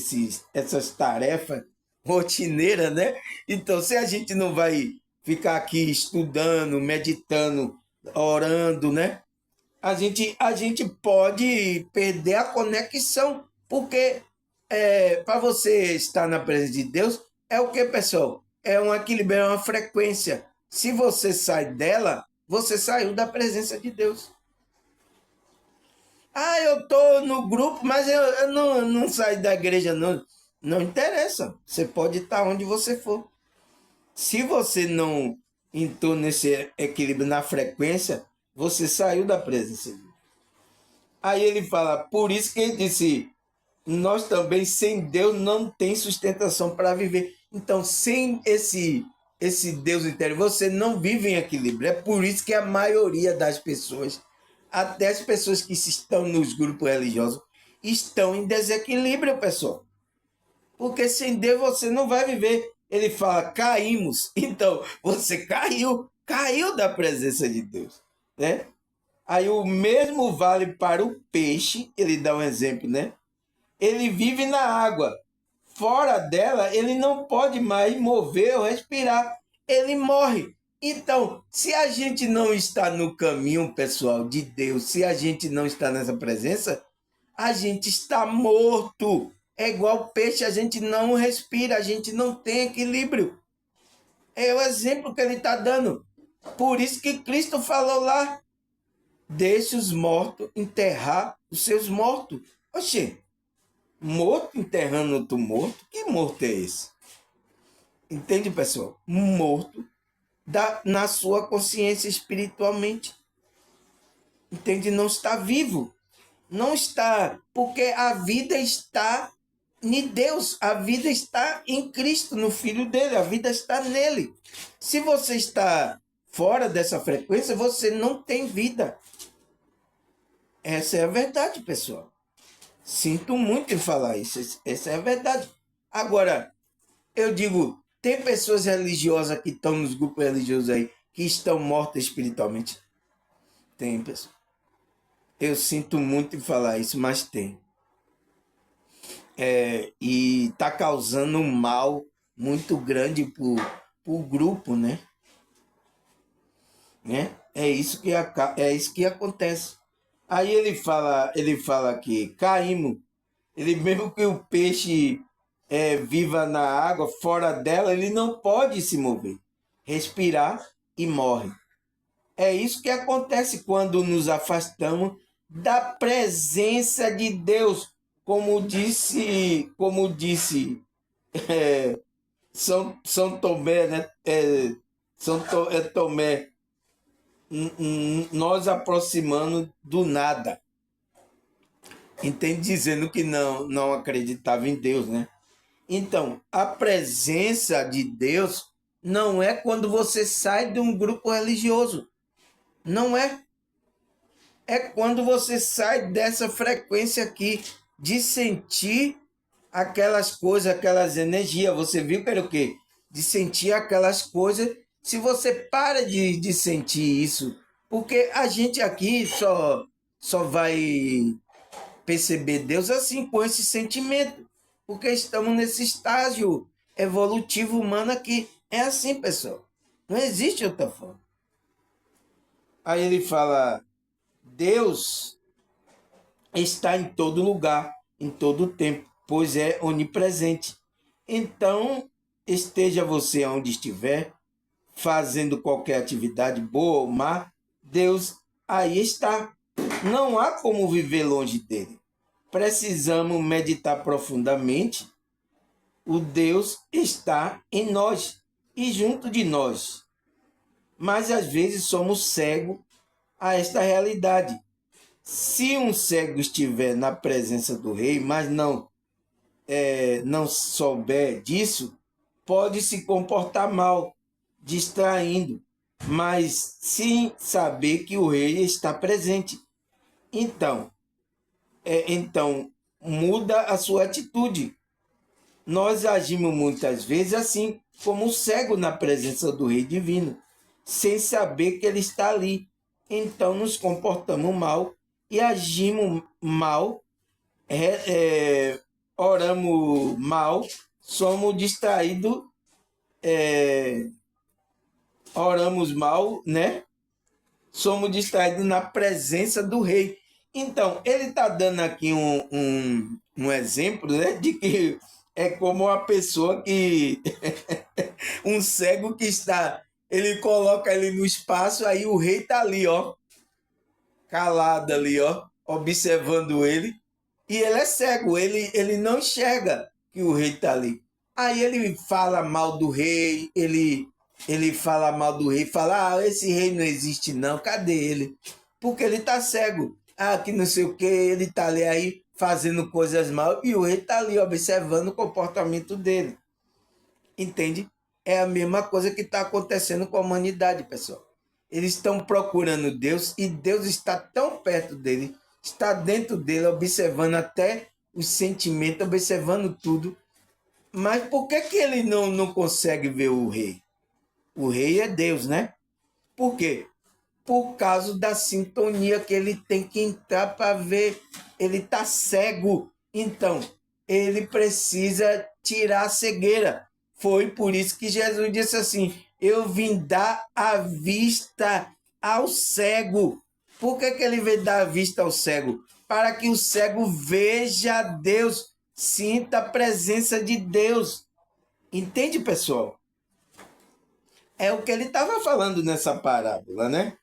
Speaker 1: essas tarefas rotineiras, né? Então, se a gente não vai ficar aqui estudando, meditando, orando, né? A gente pode perder a conexão, porque para você estar na presença de Deus, é o que, pessoal? É um equilíbrio, é uma frequência. Se você sai dela, você saiu da presença de Deus. Ah, eu estou no grupo, mas eu não saio da igreja, não. Não interessa. Você pode estar onde você for. Se você não entrou nesse equilíbrio na frequência, você saiu da presença de Deus. Aí ele fala, por isso que ele disse, nós também, sem Deus, não tem sustentação para viver. Então, sem esse Deus interior, você não vive em equilíbrio. É por isso que a maioria das pessoas, até as pessoas que estão nos grupos religiosos, estão em desequilíbrio, pessoal. Porque sem Deus você não vai viver. Ele fala, caímos. Então, você caiu da presença de Deus, né? Aí o mesmo vale para o peixe, ele dá um exemplo, né? Ele vive na água. Fora dela, ele não pode mais mover ou respirar. Ele morre. Então, se a gente não está no caminho, pessoal, de Deus, se a gente não está nessa presença, a gente está morto. É igual peixe, a gente não respira, a gente não tem equilíbrio. É o exemplo que ele está dando. Por isso que Cristo falou lá, deixe os mortos enterrar os seus mortos. Oxê, morto enterrando outro morto? Que morto é esse? Entende, pessoal? Morto na sua consciência espiritualmente. Entende? Não está vivo. Não está, porque a vida está em Deus. A vida está em Cristo, no Filho dele. A vida está nele. Se você está fora dessa frequência, você não tem vida. Essa é a verdade, pessoal. Sinto muito em falar isso. Essa é a verdade. Agora, eu digo, tem pessoas religiosas que estão nos grupos religiosos aí que estão mortas espiritualmente? Tem, pessoal. Eu sinto muito em falar isso, mas tem. E está causando um mal muito grande para o grupo, né? É isso que acontece. Aí ele fala que caímos. Ele mesmo que o peixe viva na água, fora dela, ele não pode se mover, respirar e morre. É isso que acontece quando nos afastamos da presença de Deus, como disse São Tomé, né? Tomé. nós aproximando do nada. Entende? Dizendo que não acreditava em Deus, né? Então, a presença de Deus não é quando você sai de um grupo religioso. Não é. É quando você sai dessa frequência aqui de sentir aquelas coisas, aquelas energias. Você viu que era o quê? De sentir aquelas coisas. Se você para de sentir isso, porque a gente aqui só vai perceber Deus assim, com esse sentimento, porque estamos nesse estágio evolutivo humano aqui. É assim, pessoal. Não existe outra forma. Aí ele fala: Deus está em todo lugar, em todo tempo, pois é onipresente. Então, esteja você onde estiver, fazendo qualquer atividade, boa ou má, Deus aí está. Não há como viver longe dele. Precisamos meditar profundamente. O Deus está em nós e junto de nós. Mas às vezes somos cegos a esta realidade. Se um cego estiver na presença do rei, mas não souber disso, pode se comportar mal, distraindo, mas sem saber que o rei está presente. Então muda a sua atitude. Nós agimos muitas vezes assim, como um cego na presença do rei divino, sem saber que ele está ali. Então nos comportamos mal e agimos mal, oramos mal, somos distraídos, oramos mal, né? Somos distraídos na presença do rei. Então, ele está dando aqui um exemplo, né, de que é como uma pessoa que... um cego que está... Ele coloca ele no espaço, aí o rei está ali, ó, calado ali, ó, observando ele. E ele é cego, ele não enxerga que o rei está ali. Aí ele fala mal do rei, ele fala mal do rei, fala: esse rei não existe não, cadê ele? Porque ele está cego. Que não sei o que, ele está ali aí fazendo coisas mal e o rei está ali observando o comportamento dele. Entende? É a mesma coisa que está acontecendo com a humanidade, pessoal. Eles estão procurando Deus e Deus está tão perto dele, está dentro dele, observando até os sentimentos, observando tudo. Mas por que ele não consegue ver o rei? O rei é Deus, né? Por quê? Por causa da sintonia que ele tem que entrar para ver. Ele está cego. Então, ele precisa tirar a cegueira. Foi por isso que Jesus disse assim: eu vim dar a vista ao cego. Por que ele veio dar a vista ao cego? Para que o cego veja Deus, sinta a presença de Deus. Entende, pessoal? É o que ele estava falando nessa parábola, né?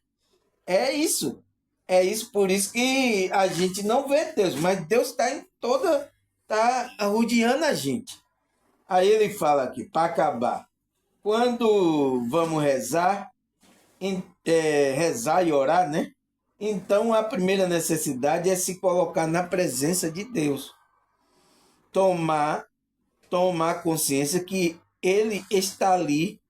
Speaker 1: É isso. É isso, por isso que a gente não vê Deus, mas Deus está em toda, está rodeando a gente. Aí ele fala aqui, para acabar, quando vamos rezar, rezar e orar, né? Então a primeira necessidade é se colocar na presença de Deus. Tomar consciência que ele está ali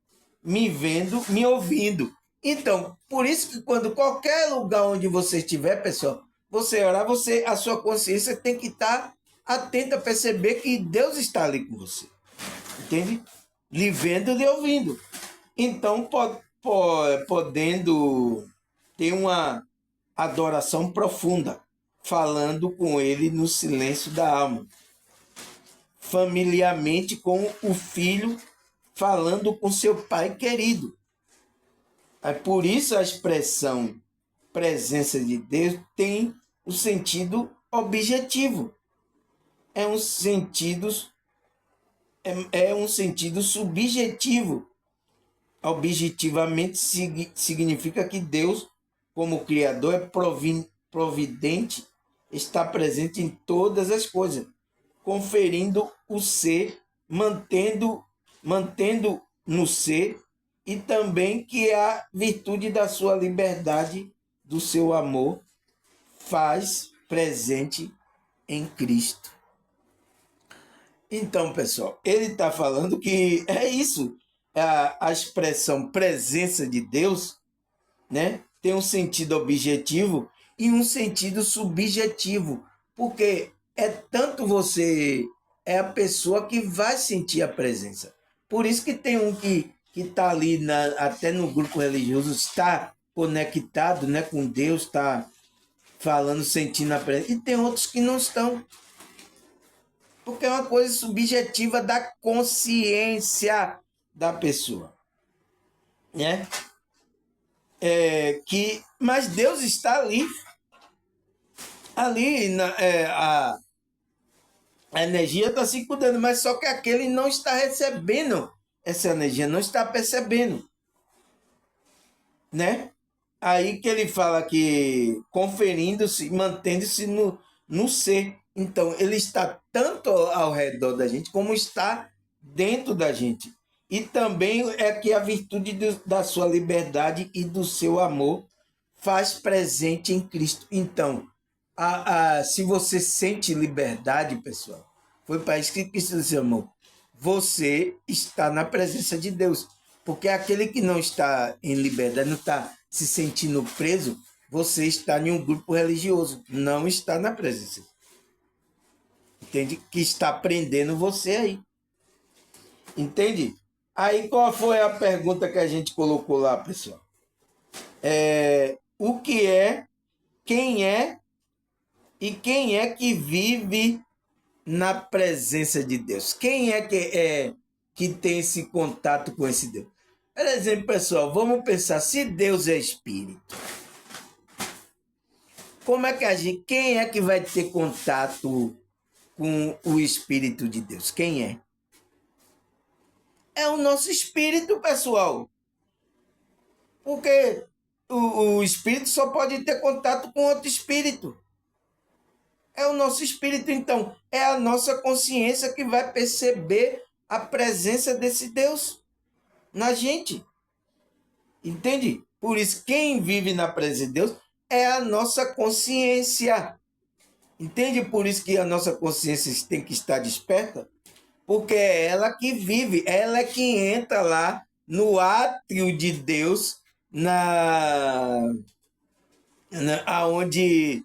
Speaker 1: me vendo, me ouvindo. Então, por isso que quando qualquer lugar onde você estiver, pessoal, você orar, a sua consciência tem que estar atenta a perceber que Deus está ali com você. Entende? Lhe vendo e lhe ouvindo. Então, podendo ter uma adoração profunda, falando com ele no silêncio da alma. Familiarmente com o filho, falando com seu pai querido. É por isso a expressão presença de Deus tem o sentido objetivo. É um sentido subjetivo. Objetivamente significa que Deus, como Criador, é providente, está presente em todas as coisas, conferindo o ser, mantendo no ser e também que a virtude da sua liberdade, do seu amor, faz presente em Cristo. Então, pessoal, ele está falando que é isso, a expressão presença de Deus, né, tem um sentido objetivo e um sentido subjetivo, porque é tanto você, é a pessoa que vai sentir a presença. Por isso que tem um que está ali, até no grupo religioso, está conectado, né, com Deus, está falando, sentindo a presença, e tem outros que não estão, porque é uma coisa subjetiva da consciência da pessoa, né? Mas Deus está ali, a energia está circulando, mas só que aquele não está recebendo essa energia, não está percebendo, né? Aí que ele fala que conferindo-se, mantendo-se no ser. Então, ele está tanto ao redor da gente, como está dentro da gente. E também é que a virtude da sua liberdade e do seu amor faz presente em Cristo. Então, se você sente liberdade, pessoal, foi para isso que Cristo disse, amor, você está na presença de Deus. Porque aquele que não está em liberdade, não está se sentindo preso, você está em um grupo religioso, não está na presença. Entende? Que está prendendo você aí. Entende? Aí qual foi a pergunta que a gente colocou lá, pessoal? O que é, quem é e quem é que vive na presença de Deus? Quem que tem esse contato com esse Deus? Por exemplo, pessoal, vamos pensar, se Deus é espírito, como é que quem é que vai ter contato com o Espírito de Deus? Quem é? É o nosso espírito, pessoal. Porque o espírito só pode ter contato com outro espírito. É o nosso espírito, então. É a nossa consciência que vai perceber a presença desse Deus na gente. Entende? Por isso, quem vive na presença de Deus é a nossa consciência. Entende? Por isso que a nossa consciência tem que estar desperta, porque é ela que vive, ela é que entra lá no átrio de Deus, aonde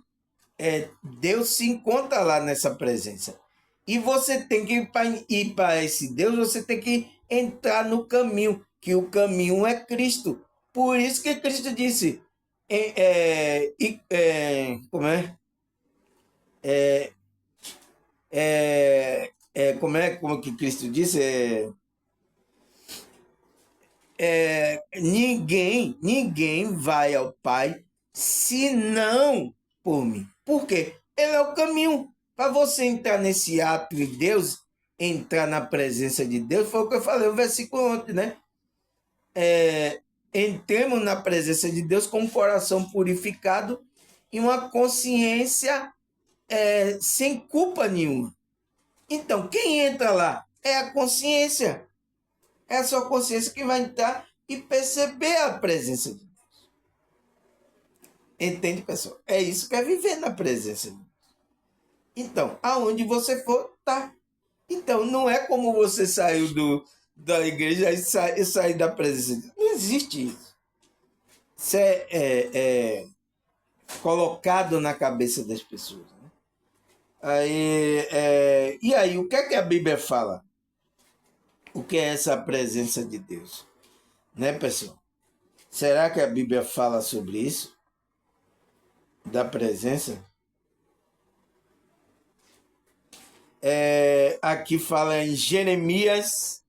Speaker 1: Deus se encontra lá nessa presença. E você tem que ir para esse Deus, você tem que entrar no caminho, que o caminho é Cristo. Por isso que Cristo disse, como é? Como que Cristo disse? Ninguém vai ao Pai senão por mim. Por quê? Ele é o caminho. Para você entrar nesse ato de Deus, entrar na presença de Deus, foi o que eu falei, o versículo ontem, né? Entremos na presença de Deus com um coração purificado e uma consciência sem culpa nenhuma. Então, quem entra lá é a consciência. É a sua consciência que vai entrar e perceber a presença de Deus. Entende, pessoal? É isso que é viver na presença de Deus. Então, aonde você for, tá. Então, não é como você saiu da igreja e sair da presença de Deus. Não existe isso. Isso é colocado na cabeça das pessoas. Né? E aí, o que é que a Bíblia fala? O que é essa presença de Deus? Né, pessoal? Será que a Bíblia fala sobre isso? Da presença? Aqui fala em Jeremias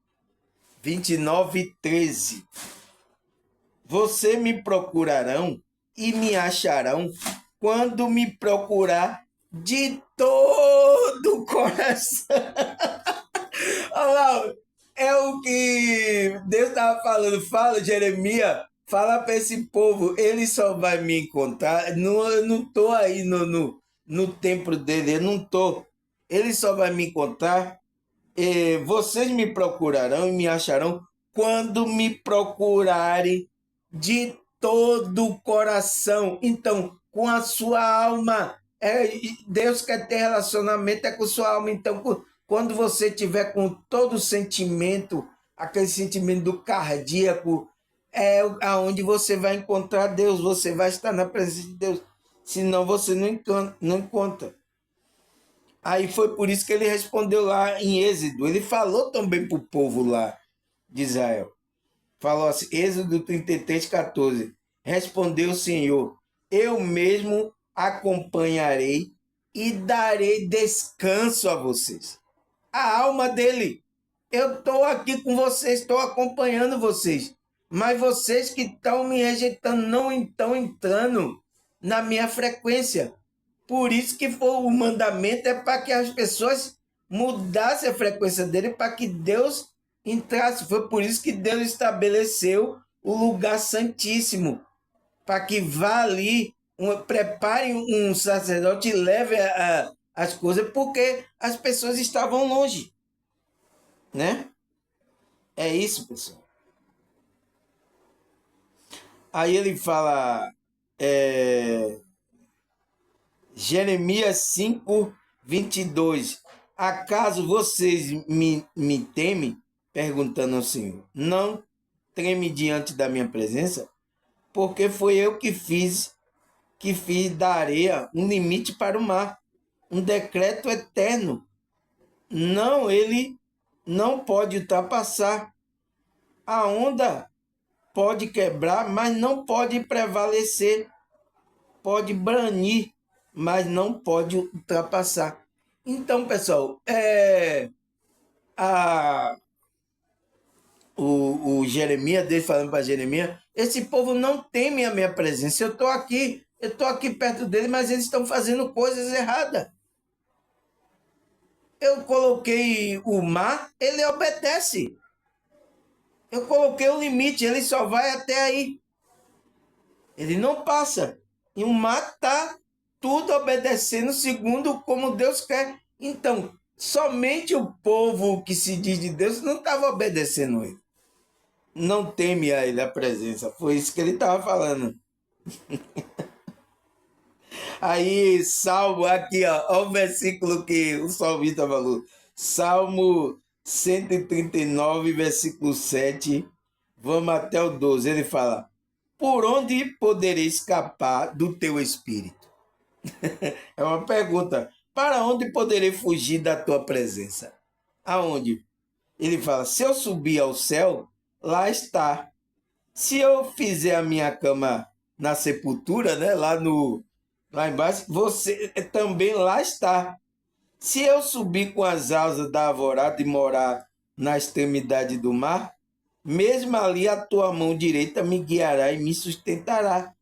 Speaker 1: 29:13. Você me procurarão e me acharão quando me procurar de todo o coração. Olha lá, é o que Deus estava falando. Fala, Jeremias, fala para esse povo, ele só vai me encontrar. Eu não estou aí no templo dele, eu não estou. Ele só vai me encontrar. Vocês me procurarão e me acharão quando me procurarem de todo o coração. Então, com a sua alma, Deus quer ter relacionamento com sua alma. Então, quando você tiver com todo o sentimento, aquele sentimento do cardíaco, é aonde você vai encontrar Deus, você vai estar na presença de Deus. Senão você não encontra. Aí foi por isso que ele respondeu lá em Êxodo. Ele falou também para o povo lá de Israel. Falou assim, Êxodo 33, 14. Respondeu o Senhor, eu mesmo acompanharei e darei descanso a vocês. A alma dele, eu estou aqui com vocês, estou acompanhando vocês, mas vocês que estão me rejeitando não estão entrando na minha frequência. Por isso que o mandamento é para que as pessoas mudassem a frequência dele, para que Deus entrasse. Foi por isso que Deus estabeleceu o lugar santíssimo, para que vá ali, prepare um sacerdote e leve as coisas, porque as pessoas estavam longe, né? É isso, pessoal. Aí ele fala, Jeremias 5, 22. Acaso vocês me temem? Perguntando ao Senhor. Não treme diante da minha presença? Porque foi eu que fiz da areia um limite para o mar, um decreto eterno. Não, ele não pode ultrapassar. A onda pode quebrar, mas não pode prevalecer. Pode branir, mas não pode ultrapassar. Então, pessoal, o Jeremias, Deus falando para Jeremias, esse povo não teme a minha presença. Eu estou aqui perto dele, mas eles estão fazendo coisas erradas. Eu coloquei o mar, ele obedece. Eu coloquei o limite, ele só vai até aí. Ele não passa. E o mar está tudo obedecendo segundo como Deus quer. Então, somente o povo que se diz de Deus não estava obedecendo ele. Não teme a ele a presença. Foi isso que ele estava falando. Aí, Salmo, aqui, ó o versículo que o salmista falou. Salmo 139, versículo 7. Vamos até o 12. Ele fala, por onde poderei escapar do teu espírito? É uma pergunta. Para onde poderei fugir da tua presença? Aonde? Ele fala, se eu subir ao céu, lá está. Se eu fizer a minha cama na sepultura, né, lá embaixo, você também lá está. Se eu subir com as asas da alvorada e morar na extremidade do mar, mesmo ali a tua mão direita me guiará e me sustentará.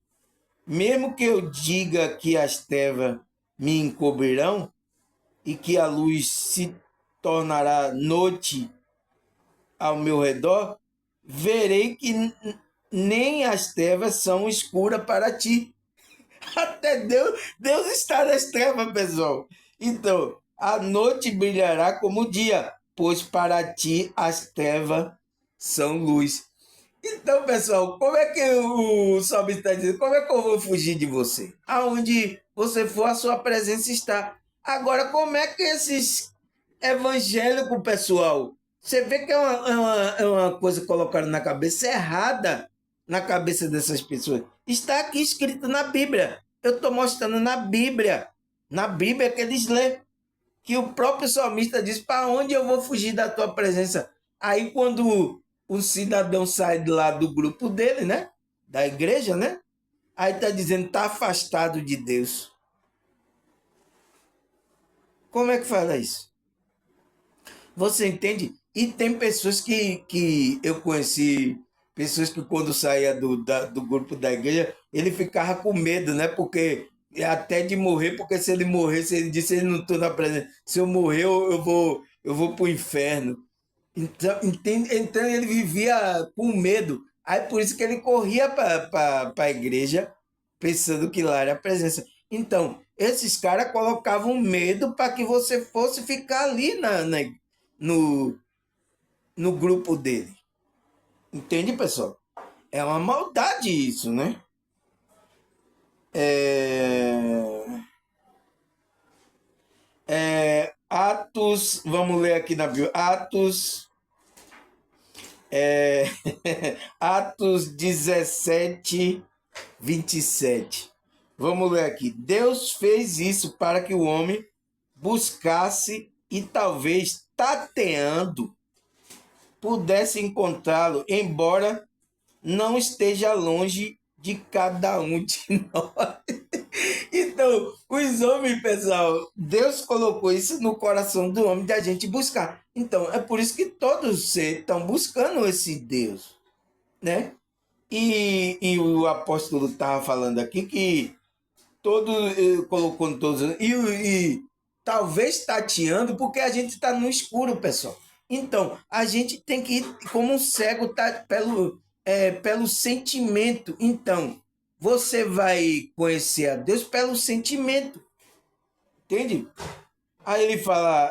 Speaker 1: Mesmo que eu diga que as trevas me encobrirão e que a luz se tornará noite ao meu redor, verei que nem as trevas são escuras para ti. Até Deus está nas trevas, pessoal. Então, a noite brilhará como o dia, pois para ti as trevas são luz. Então, pessoal, como é que o salmista está dizendo? Como é que eu vou fugir de você? Aonde você for, a sua presença está. Agora, como é que esses evangélicos, pessoal, você vê que é uma coisa colocada na cabeça errada, na cabeça dessas pessoas. Está aqui escrito na Bíblia. Eu estou mostrando na Bíblia. Na Bíblia que eles lêem. Que o próprio salmista diz, para onde eu vou fugir da tua presença? Aí quando o cidadão sai de lá do grupo dele, né? Da igreja, né? Aí está dizendo, está afastado de Deus. Como é que fala isso? Você entende? E tem pessoas que eu conheci, pessoas que quando saía do grupo da igreja, ele ficava com medo, né? Porque até de morrer, porque se ele morresse, ele disse, ele não estou na presença. Se eu morrer, eu vou para o inferno. Então ele vivia com medo. Aí por isso que ele corria para a igreja, pensando que lá era a presença. Então, esses caras colocavam medo para que você fosse ficar ali no grupo dele. Entende, pessoal? É uma maldade isso, né? É... Atos, vamos ler aqui na Bíblia. É... Atos 17, 27. Vamos ler aqui. Deus fez isso para que o homem buscasse e talvez tateando pudesse encontrá-lo, embora não esteja longe de cada um de nós. Então, os homens, pessoal, Deus colocou isso no coração do homem da gente buscar. Então, é por isso que todos estão buscando esse Deus, né? E o apóstolo estava falando aqui que colocou todos, e talvez tateando, porque a gente está no escuro, pessoal. Então, a gente tem que ir como um cego tá, pelo sentimento. Então, você vai conhecer a Deus pelo sentimento, entende? Aí ele fala,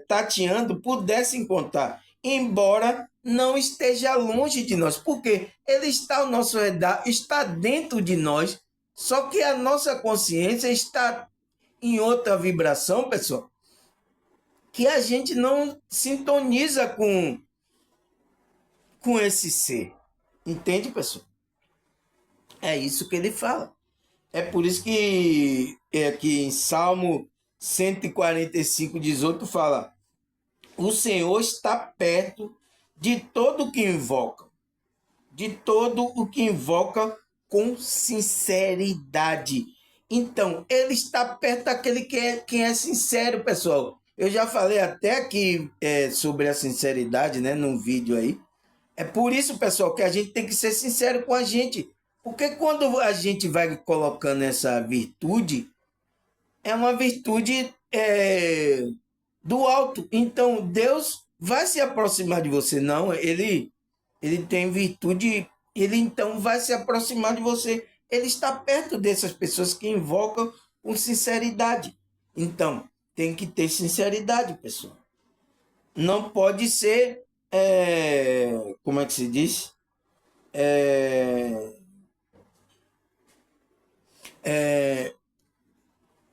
Speaker 1: tateando, pudesse encontrar, embora não esteja longe de nós, porque ele está ao nosso redor, está dentro de nós, só que a nossa consciência está em outra vibração, pessoal, que a gente não sintoniza com esse ser. Entende, pessoal? É isso que ele fala. É por isso que aqui em Salmo 145, 18 fala: o Senhor está perto de todo o que invoca, de todo o que invoca com sinceridade. Então, ele está perto daquele quem é sincero, pessoal. Eu já falei até aqui sobre a sinceridade, né, num vídeo aí. É por isso, pessoal, que a gente tem que ser sincero com a gente. Porque quando a gente vai colocando essa virtude, é uma virtude do alto. Então, Deus vai se aproximar de você. Não, ele tem virtude, ele então vai se aproximar de você. Ele está perto dessas pessoas que invocam com sinceridade. Então, tem que ter sinceridade, pessoal. Não pode ser, como é que se diz?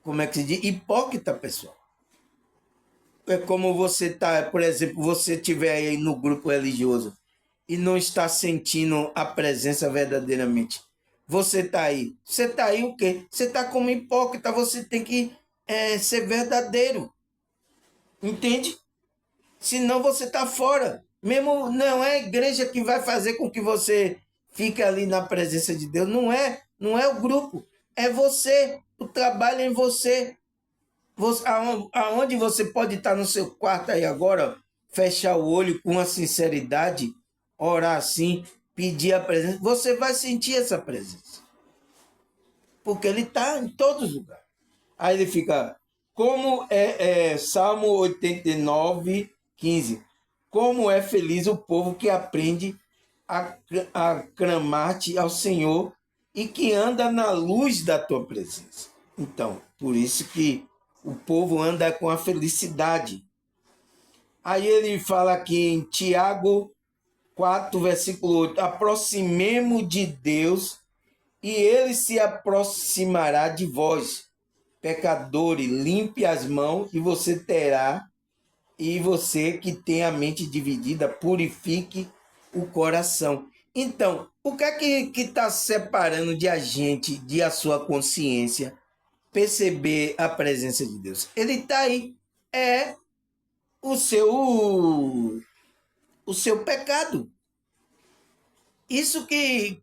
Speaker 1: Como é que se diz? Hipócrita, pessoal. É como você tá, por exemplo, você estiver aí no grupo religioso e não está sentindo a presença verdadeiramente. Você está aí. Você está aí o quê? Você está como hipócrita, você tem que ser verdadeiro. Entende? Senão você está fora. Mesmo não é a igreja que vai fazer com que você fique ali na presença de Deus. Não é o grupo. É você. O trabalho é em você. Aonde você pode estar no seu quarto aí agora, fechar o olho com a sinceridade, orar assim, pedir a presença, você vai sentir essa presença. Porque ele está em todos os lugares. Aí ele fica, como Salmo 89, 15. Como é feliz o povo que aprende a clamar-te ao Senhor e que anda na luz da tua presença. Então, por isso que o povo anda com a felicidade. Aí ele fala aqui em Tiago 4, versículo 8: aproximemo de Deus e ele se aproximará de vós, pecadores, limpe as mãos e você terá, e você que tem a mente dividida, purifique o coração. Então, o que é que está separando de a gente, de a sua consciência, perceber a presença de Deus? Ele está aí. É o seu pecado. Isso que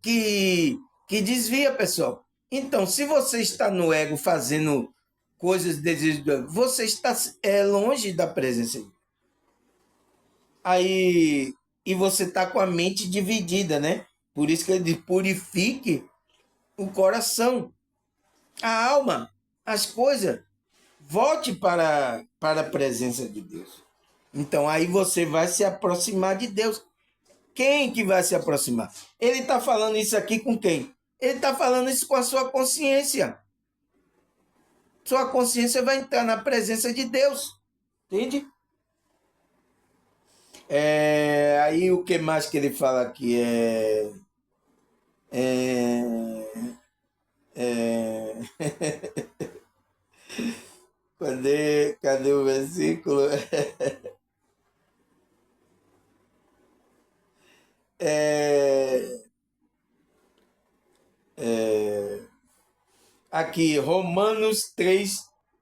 Speaker 1: desvia, pessoal. Então, se você está no ego fazendo coisas desejosas, você está longe da presença de Deus. Aí, e você está com a mente dividida, né? Por isso que ele diz, purifique o coração, a alma, as coisas. Volte para a presença de Deus. Então, aí você vai se aproximar de Deus. Quem que vai se aproximar? Ele está falando isso aqui com quem? Ele está falando isso com a sua consciência. Sua consciência vai entrar na presença de Deus. Entende? Aí o que mais que ele fala aqui é, é cadê o versículo? É, aqui, Romanos 3,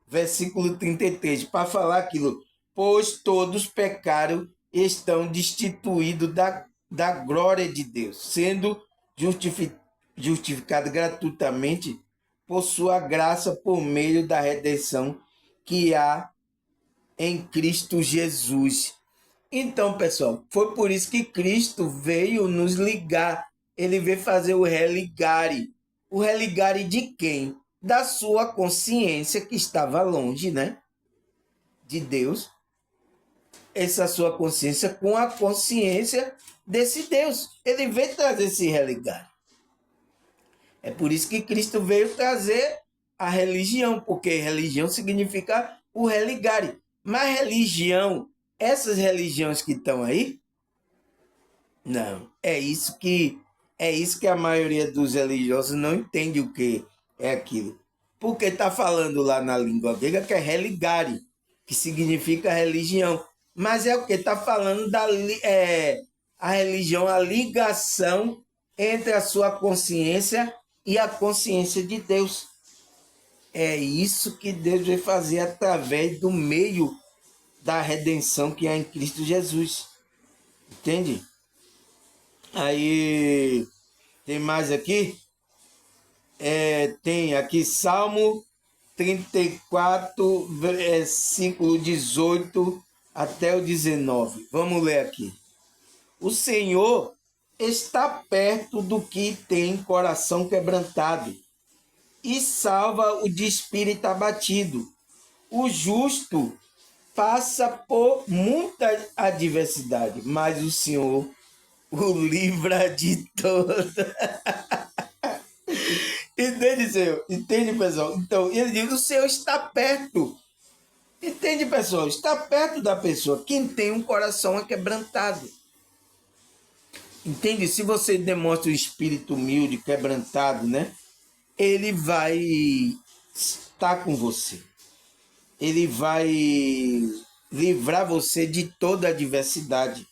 Speaker 1: versículo 33, para falar aquilo. Pois todos pecaram e estão destituídos da glória de Deus, sendo justificados gratuitamente por sua graça por meio da redenção que há em Cristo Jesus. Então, pessoal, foi por isso que Cristo veio nos ligar. Ele veio fazer o religare. O religare de quem? Da sua consciência que estava longe, né? De Deus. Essa sua consciência com a consciência desse Deus. Ele veio trazer esse religare. É por isso que Cristo veio trazer a religião, porque religião significa o religare. Mas religião, essas religiões que estão aí, não. É isso que a maioria dos religiosos não entende o que é aquilo. Porque está falando lá na língua grega que é religare, que significa religião. Mas é o que está falando a religião, a ligação entre a sua consciência e a consciência de Deus. É isso que Deus vai fazer através do meio da redenção que há em Cristo Jesus. Entende? Aí tem mais aqui? Tem aqui Salmo 34, versículo 18 até o 19. Vamos ler aqui. O Senhor está perto do que tem coração quebrantado e salva o de espírito abatido. O justo passa por muita adversidade, mas o Senhor o livra de toda. Entende, Senhor? Entende, pessoal? Então, ele diz, o Senhor está perto. Entende, pessoal? Está perto da pessoa. Quem tem um coração aquebrantado. Entende? Se você demonstra um espírito humilde, quebrantado, né? Ele vai estar com você. Ele vai livrar você de toda a adversidade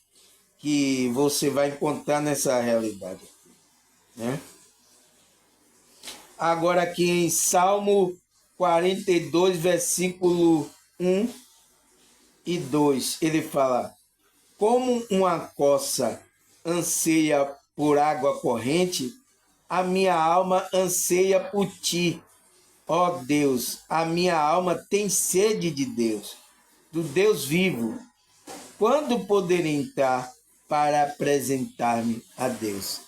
Speaker 1: que você vai encontrar nessa realidade, né? Agora aqui em Salmo 42, versículo 1 e 2, ele fala: como uma coça anseia por água corrente, a minha alma anseia por ti, ó Deus. A minha alma tem sede de Deus, do Deus vivo. Quando poderei entrar para apresentar-me a Deus?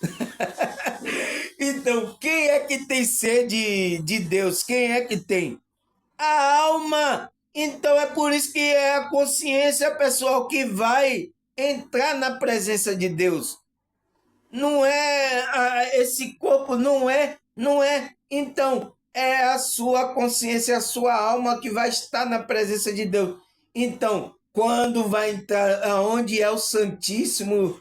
Speaker 1: Então, quem é que tem sede de Deus? Quem é que tem? A alma. Então é por isso que é a consciência, pessoal, que vai entrar na presença de Deus. Não é esse corpo, não é. Então, é a sua consciência, a sua alma que vai estar na presença de Deus. Então, quando vai entrar, aonde é o Santíssimo,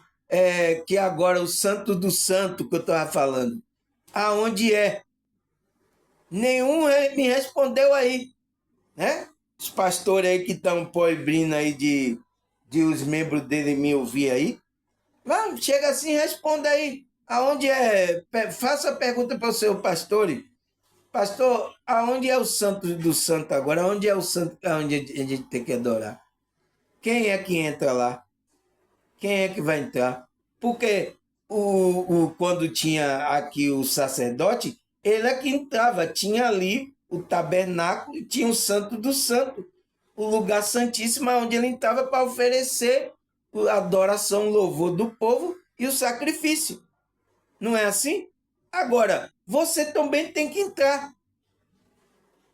Speaker 1: que agora o Santo do Santo que eu estava falando? Aonde é? Nenhum me respondeu aí, né? Os pastores aí que estão proibindo aí de os membros dele me ouvir aí. Vamos, chega assim, responda aí. Aonde é? Faça a pergunta para o seu pastor. Pastor, aonde é o santo do santo agora? Aonde é o santo aonde a gente tem que adorar? Quem é que entra lá? Quem é que vai entrar? Porque quando tinha aqui o sacerdote, ele é que entrava. Tinha ali o tabernáculo e tinha o santo do santo. O lugar santíssimo onde ele entrava para oferecer a adoração, o louvor do povo e o sacrifício. Não é assim? Agora, você também tem que entrar.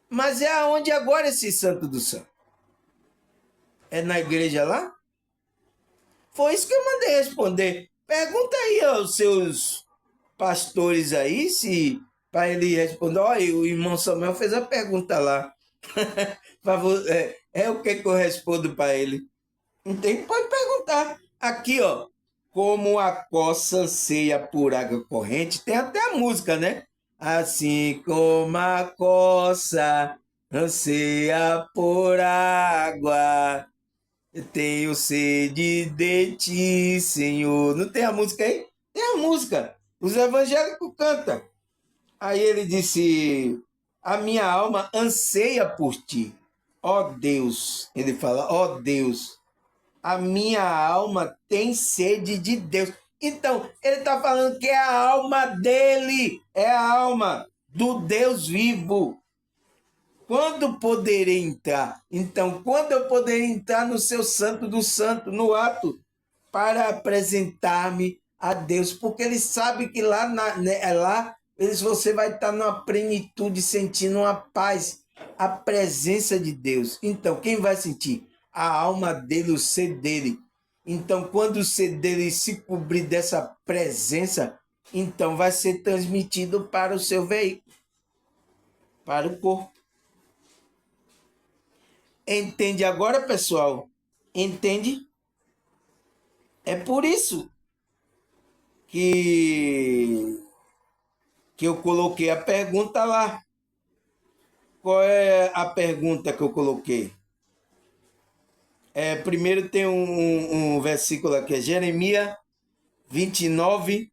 Speaker 1: Mas é aonde agora esse santo do santo? É na igreja lá? Foi isso que eu mandei responder. Pergunta aí aos seus pastores aí, se para ele responder. Olha, o irmão Samuel fez a pergunta lá. É o que eu respondo para ele. Entende? Pode perguntar. Aqui, ó, como a coça anseia por água corrente, tem até a música, né? Assim como a coça anseia por água, eu tenho sede de ti, Senhor. Não tem a música aí? Tem a música. Os evangélicos cantam. Aí ele disse: a minha alma anseia por ti, ó Deus. Ele fala: ó Deus, a minha alma tem sede de Deus. Então, ele está falando que é a alma dele, é a alma do Deus vivo. Quando poderei entrar? Então, quando eu poderei entrar no seu santo do santo, no ato, para apresentar-me a Deus? Porque ele sabe que lá você vai estar numa plenitude, sentindo uma paz, a presença de Deus. Então, quem vai sentir? A alma dele, o ser dele. Então, quando o ser dele se cobrir dessa presença, então vai ser transmitido para o seu veículo, para o corpo. Entende agora, pessoal? Entende? É por isso que, que eu coloquei a pergunta lá. Qual é a pergunta que eu coloquei? Primeiro tem um versículo aqui, é Jeremias 29,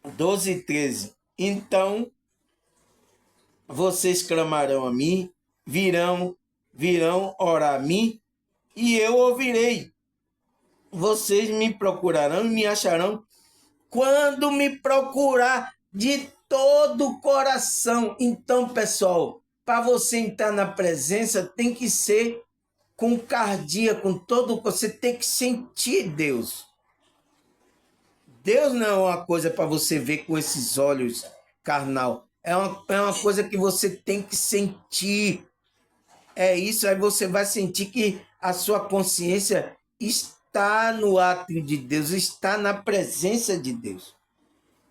Speaker 1: 12 e 13. Então vocês clamarão a mim, virão orar a mim, e eu ouvirei. Vocês me procurarão e me acharão quando me procurar de todo o coração. Então, pessoal, para você entrar na presença, tem que ser com cardia, com todo. Você tem que sentir Deus. Deus não é uma coisa para você ver com esses olhos carnal. É uma coisa que você tem que sentir. É isso, aí você vai sentir que a sua consciência está no ato de Deus, está na presença de Deus.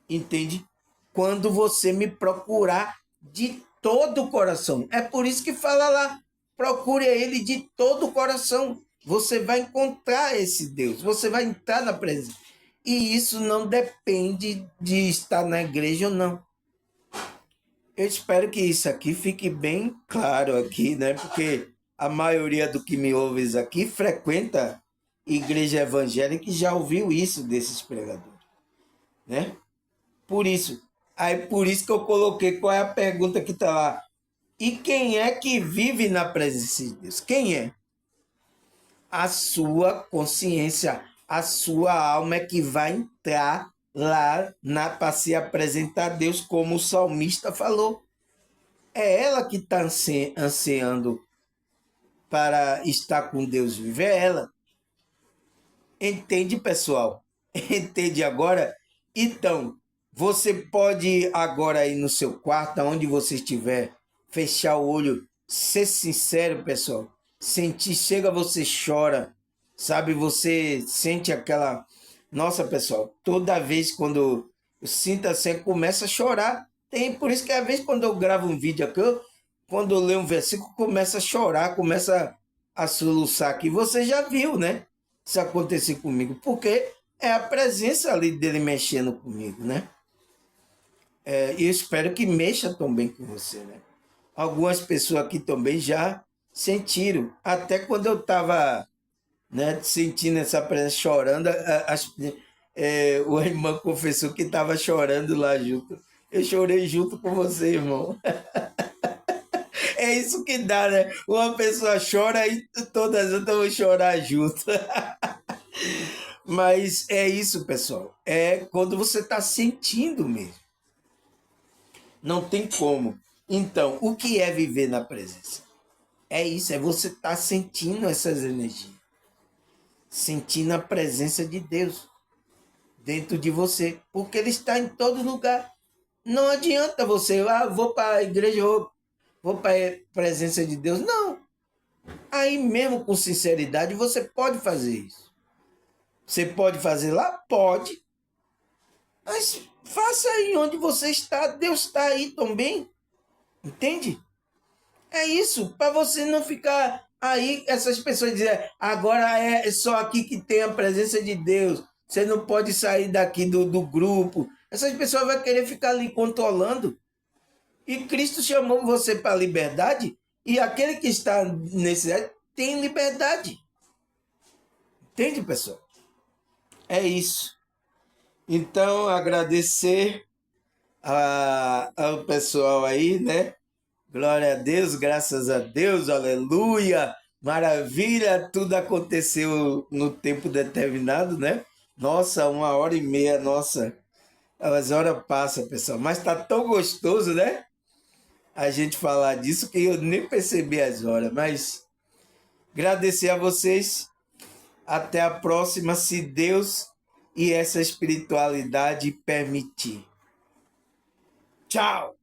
Speaker 1: Entende? Quando você me procurar de todo o coração. É por isso que fala lá, procure ele de todo o coração. Você vai encontrar esse Deus, você vai entrar na presença. E isso não depende de estar na igreja ou não. Eu espero que isso aqui fique bem claro aqui, né? Porque a maioria do que me ouve aqui frequenta igreja evangélica e já ouviu isso desses pregadores, né? Por isso que eu coloquei qual é a pergunta que está lá. E quem é que vive na presença de Deus? Quem é? A sua consciência, a sua alma é que vai entrar lá para se apresentar a Deus, como o salmista falou. É ela que está ansiando para estar com Deus vivo. É ela. Entende, pessoal? Entende agora? Então, você pode agora ir no seu quarto, onde você estiver, fechar o olho, ser sincero, pessoal. Sentir, chega, você chora, sabe? Você sente aquela. Nossa, pessoal, toda vez quando eu sinto assim, começa a chorar. Tem, por isso que às vezes quando eu gravo um vídeo aqui, quando eu leio um versículo, começa a chorar, começa a soluçar aqui. Você já viu, né? Isso acontecer comigo, porque é a presença ali dele mexendo comigo, né? E eu espero que mexa também com você, né? Algumas pessoas aqui também já sentiram, até quando eu estava, né, sentindo essa presença, chorando, o irmão confessou que estava chorando lá junto. Eu chorei junto com você, irmão. É isso que dá, né? Uma pessoa chora e todas as outras vão chorar junto. Mas é isso, pessoal. É quando você está sentindo mesmo. Não tem como. Então, o que é viver na presença? É isso, é você estar sentindo essas energias. Sentindo a presença de Deus dentro de você. Porque Ele está em todo lugar. Não adianta você, vou para a igreja, vou para a presença de Deus. Não. Aí mesmo com sinceridade, você pode fazer isso. Você pode fazer lá? Pode. Mas faça aí onde você está, Deus está aí também. Entende? É isso, para você não ficar Aí essas pessoas dizem, agora é só aqui que tem a presença de Deus. Você não pode sair daqui do grupo. Essas pessoas vão querer ficar ali controlando. E Cristo chamou você para a liberdade. E aquele que está nesse tem liberdade. Entende, pessoal? É isso. Então, agradecer ao pessoal aí, né? Glória a Deus, graças a Deus, aleluia, maravilha, tudo aconteceu no tempo determinado, né? Nossa, 1h30, nossa, as horas passam, pessoal, mas tá tão gostoso, né? A gente falar disso que eu nem percebi as horas, mas agradecer a vocês, até a próxima, se Deus e essa espiritualidade permitir. Tchau!